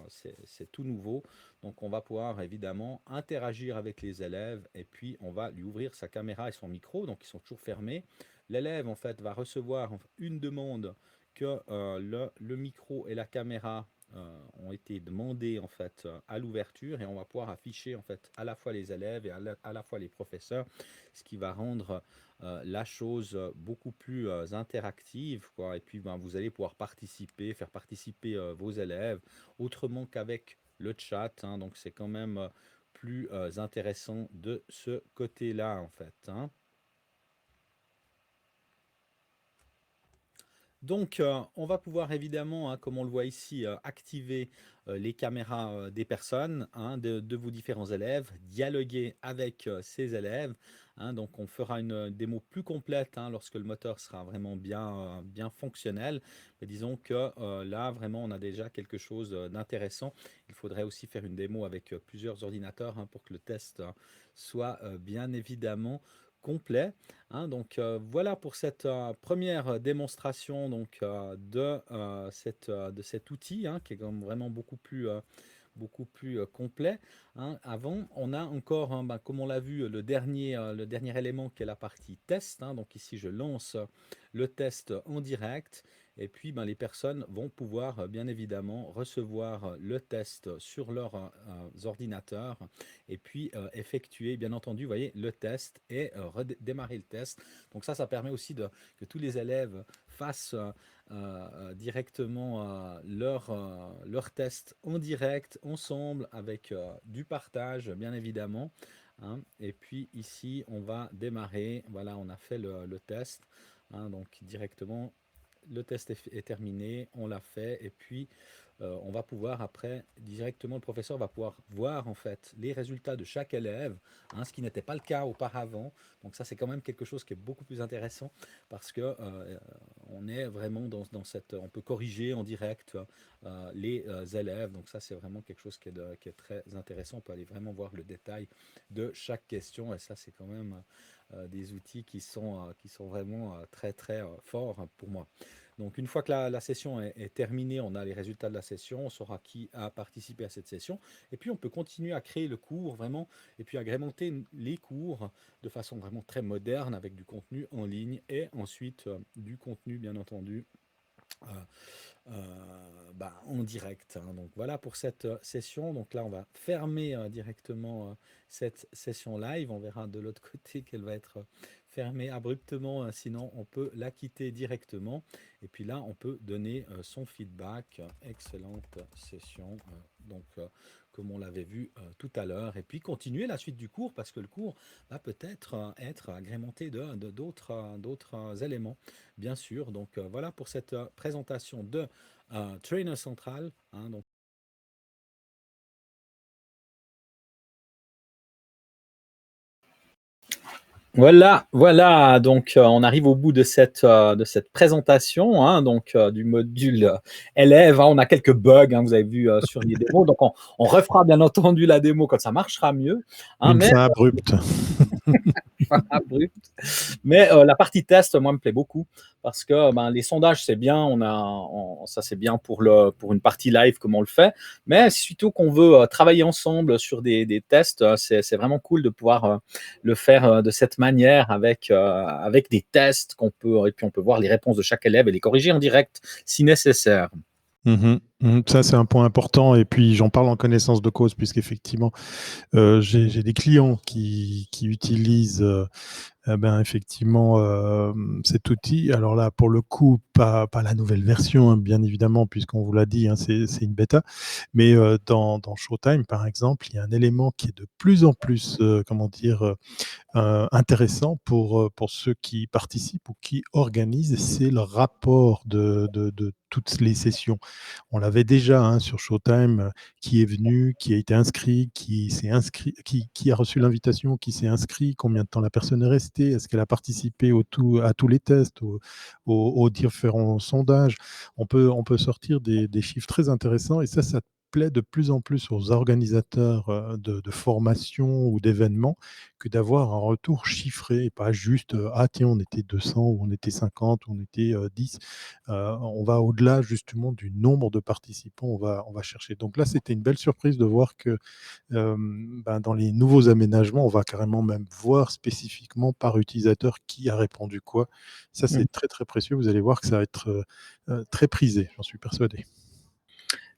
tout nouveau. Donc on va pouvoir évidemment interagir avec les élèves et puis on va lui ouvrir sa caméra et son micro, donc ils sont toujours fermés. L'élève en fait va recevoir une demande que le micro et la caméra ont été demandés en fait à l'ouverture et on va pouvoir afficher en fait à la fois les élèves et à la fois les professeurs, ce qui va rendre la chose beaucoup plus interactive, quoi. Et puis vous allez pouvoir participer, faire participer vos élèves autrement qu'avec le chat. Donc c'est quand même plus intéressant de ce côté-là en fait. Donc, on va pouvoir évidemment, comme on le voit ici, activer les caméras des personnes, de vos différents élèves, dialoguer avec ces élèves. Donc, on fera une démo plus complète lorsque le moteur sera vraiment bien fonctionnel. Mais disons que là, vraiment, on a déjà quelque chose d'intéressant. Il faudrait aussi faire une démo avec plusieurs ordinateurs pour que le test soit bien évidemment complet. Donc voilà pour cette première démonstration donc, de cet outil qui est quand même vraiment beaucoup plus complet. Avant, on a encore, comme on l'a vu, le dernier élément qui est la partie test. Donc ici, je lance le test en direct. Et puis, ben, les personnes vont pouvoir, bien évidemment, recevoir le test sur leurs ordinateurs et puis effectuer, bien entendu, vous voyez, le test et redémarrer le test. Donc ça permet aussi que tous les élèves fassent directement leur test en direct, ensemble, avec du partage, bien évidemment. Hein. Et puis ici, on va démarrer. Voilà, on a fait le test. Hein, donc directement, le test est terminé, on l'a fait, et puis on va pouvoir après, directement, le professeur va pouvoir voir en fait les résultats de chaque élève, hein, ce qui n'était pas le cas auparavant. Donc ça, c'est quand même quelque chose qui est beaucoup plus intéressant parce que on est vraiment dans cette, on peut corriger en direct les élèves. Donc ça, c'est vraiment quelque chose qui est très intéressant. On peut aller vraiment voir le détail de chaque question, et ça, c'est quand même des outils qui sont vraiment très très forts, hein, pour moi. Donc une fois que la session est terminée, on a les résultats de la session, on saura qui a participé à cette session, et puis on peut continuer à créer le cours vraiment, et puis agrémenter les cours de façon vraiment très moderne avec du contenu en ligne et ensuite du contenu, bien entendu, en direct. Hein. Donc voilà pour cette session. Donc là, on va fermer directement cette session live. On verra de l'autre côté qu'elle va être fermée abruptement, sinon on peut la quitter directement. Et puis là, on peut donner son feedback. Excellente session. Comme on l'avait vu tout à l'heure. Et puis continuer la suite du cours parce que le cours va peut-être être agrémenté d'autres éléments, bien sûr. Donc voilà pour cette présentation de Trainer Central. Hein, donc voilà, donc on arrive au bout de cette présentation, hein, donc du module élève. Hein, on a quelques bugs, hein, vous avez vu sur les démos, donc on refera bien entendu la démo quand ça marchera mieux. Hein, Une mais fin abrupte. abrupt. Mais la partie test, moi, me plaît beaucoup parce que ben, les sondages, c'est bien. Ça, c'est bien pour une partie live, comme on le fait. Mais surtout qu'on veut travailler ensemble sur des tests, c'est vraiment cool de pouvoir le faire de cette manière avec des tests et puis on peut voir les réponses de chaque élève et les corriger en direct si nécessaire. Ça, c'est un point important. Et puis, j'en parle en connaissance de cause, puisqu'effectivement, j'ai des clients qui utilisent effectivement, cet outil. Alors là, pour le coup, pas la nouvelle version, hein, bien évidemment, puisqu'on vous l'a dit, hein, c'est une bêta. Mais dans Showtime, par exemple, il y a un élément qui est de plus en plus, intéressant pour ceux qui participent ou qui organisent, c'est le rapport de toutes les sessions. On l'avait déjà, hein, sur Showtime, qui est venu, qui a été inscrit, qui s'est inscrit, qui a reçu l'invitation, qui s'est inscrit, combien de temps la personne est restée, est-ce qu'elle a participé à tous les tests, aux différents sondages. On peut sortir des chiffres très intéressants, et ça plaît de plus en plus aux organisateurs de formations ou d'événements que d'avoir un retour chiffré et pas juste ah tiens, on était 200 ou on était 50 ou on était 10. On va au-delà justement du nombre de participants, on va chercher. Donc là, c'était une belle surprise de voir que dans les nouveaux aménagements, on va carrément même voir spécifiquement par utilisateur qui a répondu quoi. Ça, c'est très très précieux. Vous allez voir que ça va être très prisé, j'en suis persuadé.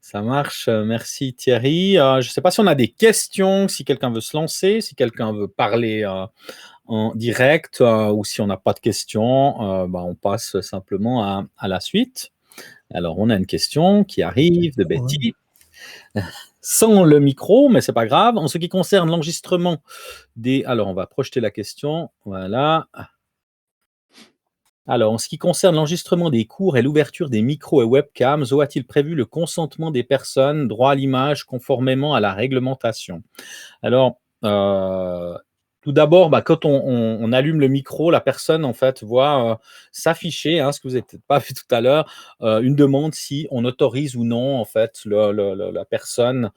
Ça marche, merci Thierry. Je ne sais pas si on a des questions, si quelqu'un veut se lancer, si quelqu'un veut parler en direct, ou si on n'a pas de questions, on passe simplement à la suite. Alors, on a une question qui arrive de Betty, sans le micro, mais c'est pas grave. En ce qui concerne l'enregistrement alors, on va projeter la question. Voilà. Alors, en ce qui concerne l'enregistrement des cours et l'ouverture des micros et webcams, Zo a-t-il prévu le consentement des personnes, droit à l'image, conformément à la réglementation? Alors, tout d'abord, quand on allume le micro, la personne, en fait, voit s'afficher, hein, ce que vous n'avez peut-être pas vu tout à l'heure, une demande si on autorise ou non, en fait, la personne,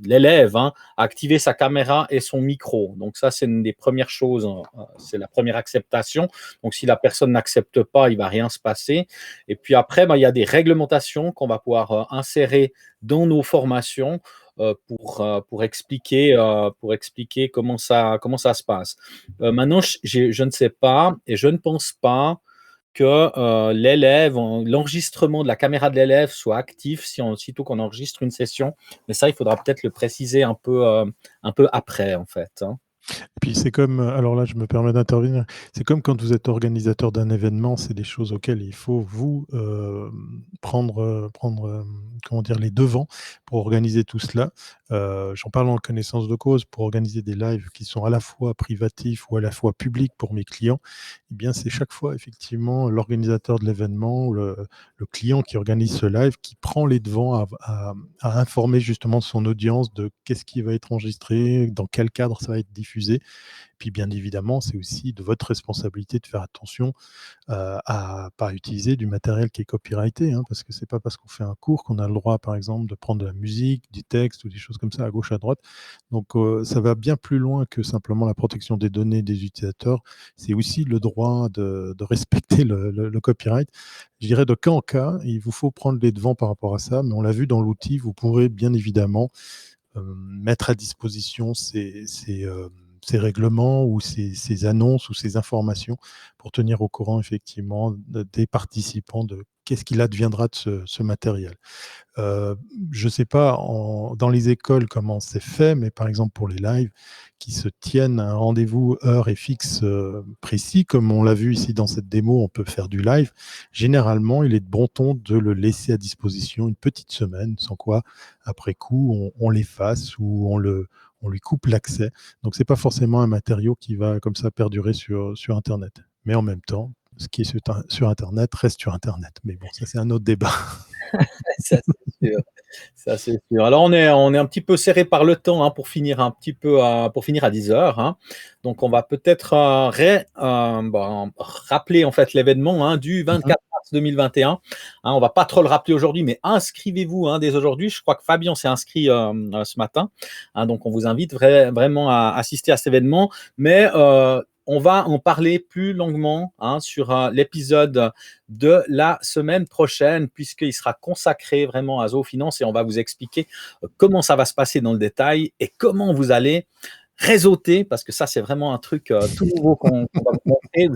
l'élève, hein, à activer sa caméra et son micro. Donc ça, c'est une des premières choses, hein, c'est la première acceptation. Donc si la personne n'accepte pas, il ne va rien se passer. Et puis après, il y a des réglementations qu'on va pouvoir insérer dans nos formations pour expliquer comment ça se passe. Maintenant, je ne sais pas et je ne pense pas que l'enregistrement de la caméra de l'élève soit actif sitôt qu'on enregistre une session. Mais ça, il faudra peut-être le préciser un peu après, en fait, hein. Puis c'est comme, alors là, je me permets d'intervenir. C'est comme quand vous êtes organisateur d'un événement, c'est des choses auxquelles il faut vous prendre, comment dire, les devants pour organiser tout cela. J'en parle en connaissance de cause. Pour organiser des lives qui sont à la fois privatifs ou à la fois publics pour mes clients, eh bien, c'est chaque fois effectivement l'organisateur de l'événement ou le client qui organise ce live qui prend les devants à informer justement son audience de qu'est-ce qui va être enregistré, dans quel cadre ça va être diffusé. Puis bien évidemment, c'est aussi de votre responsabilité de faire attention à pas utiliser du matériel qui est copyrighté, hein, parce que c'est pas parce qu'on fait un cours qu'on a le droit, par exemple, de prendre de la musique, du texte ou des choses comme ça à gauche, à droite. Donc ça va bien plus loin que simplement la protection des données des utilisateurs. C'est aussi le droit de respecter le copyright. Je dirais de cas en cas, il vous faut prendre les devants par rapport à ça, mais on l'a vu dans l'outil, vous pourrez bien évidemment mettre à disposition ces règlements ou ces annonces ou ces informations pour tenir au courant effectivement des participants de qu'est-ce qu'il adviendra de ce matériel. Je ne sais pas dans les écoles comment c'est fait, mais par exemple pour les lives qui se tiennent à un rendez-vous heure et fixe précis, comme on l'a vu ici dans cette démo, on peut faire du live. Généralement, il est de bon ton de le laisser à disposition une petite semaine, sans quoi, après coup, on l'efface ou on lui coupe l'accès. Donc, ce n'est pas forcément un matériau qui va comme ça perdurer sur Internet. Mais en même temps, ce qui est sur Internet reste sur Internet. Mais bon, ça, c'est un autre débat. Ça, c'est sûr. Ça, c'est sûr. Alors, on est un petit peu serré par le temps, hein, pour finir pour finir à 10 heures, hein. Donc, on va peut-être rappeler en fait l'événement, hein, du 24 mars 2021. Hein, on va pas trop le rappeler aujourd'hui, mais inscrivez-vous, hein, dès aujourd'hui. Je crois que Fabien s'est inscrit ce matin. Hein, donc, on vous invite vraiment à assister à cet événement. Mais on va en parler plus longuement, hein, sur l'épisode de la semaine prochaine, puisqu'il sera consacré vraiment à Zoofinance et on va vous expliquer comment ça va se passer dans le détail et comment vous allez réseauter, parce que ça, c'est vraiment un truc tout nouveau qu'on va vous montrer.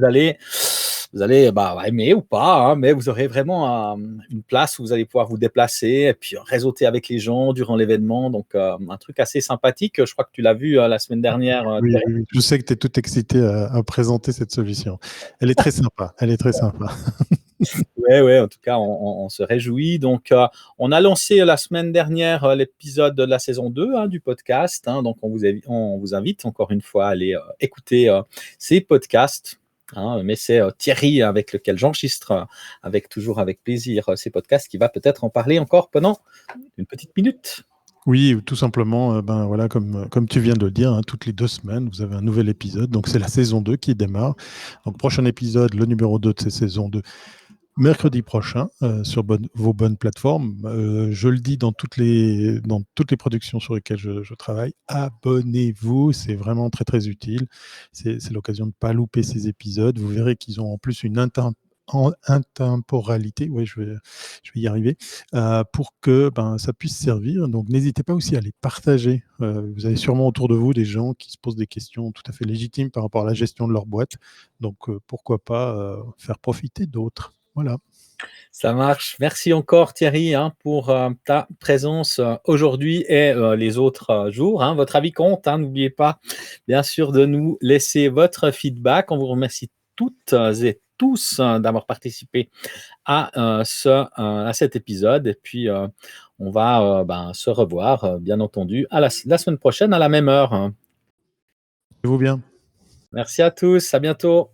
Vous allez aimer ou pas, hein, mais vous aurez vraiment une place où vous allez pouvoir vous déplacer et puis réseauter avec les gens durant l'événement. Donc, un truc assez sympathique. Je crois que tu l'as vu la semaine dernière. Oui, oui, je sais que tu es tout excité à présenter cette solution. Elle est très sympa. Elle est très sympa. Ouais, en tout cas, on se réjouit. Donc, on a lancé la semaine dernière l'épisode de la saison 2, hein, du podcast, hein. Donc, on vous invite encore une fois à aller écouter ces podcasts, hein. Mais c'est Thierry avec lequel j'enregistre toujours avec plaisir ces podcasts qui va peut-être en parler encore pendant une petite minute. Oui, tout simplement, voilà, comme tu viens de le dire, hein, toutes les 2 semaines, vous avez un nouvel épisode. Donc, c'est la saison 2 qui démarre. Donc, prochain épisode, le numéro 2 de cette saison 2, mercredi prochain, sur vos bonnes plateformes. Je le dis dans toutes les productions sur lesquelles je travaille, abonnez-vous, c'est vraiment très, très utile. C'est l'occasion de ne pas louper ces épisodes. Vous verrez qu'ils ont en plus une intemporalité, ouais, je vais y arriver, pour que ça puisse servir. Donc, n'hésitez pas aussi à les partager. Vous avez sûrement autour de vous des gens qui se posent des questions tout à fait légitimes par rapport à la gestion de leur boîte. Donc, pourquoi pas faire profiter d'autres. Voilà. Ça marche. Merci encore Thierry, hein, pour ta présence aujourd'hui et les autres jours, hein. Votre avis compte, hein. N'oubliez pas, bien sûr, de nous laisser votre feedback. On vous remercie toutes et tous d'avoir participé à cet épisode. Et puis, on va se revoir, bien entendu, la semaine prochaine à la même heure, hein. Vous bien. Merci à tous. À bientôt.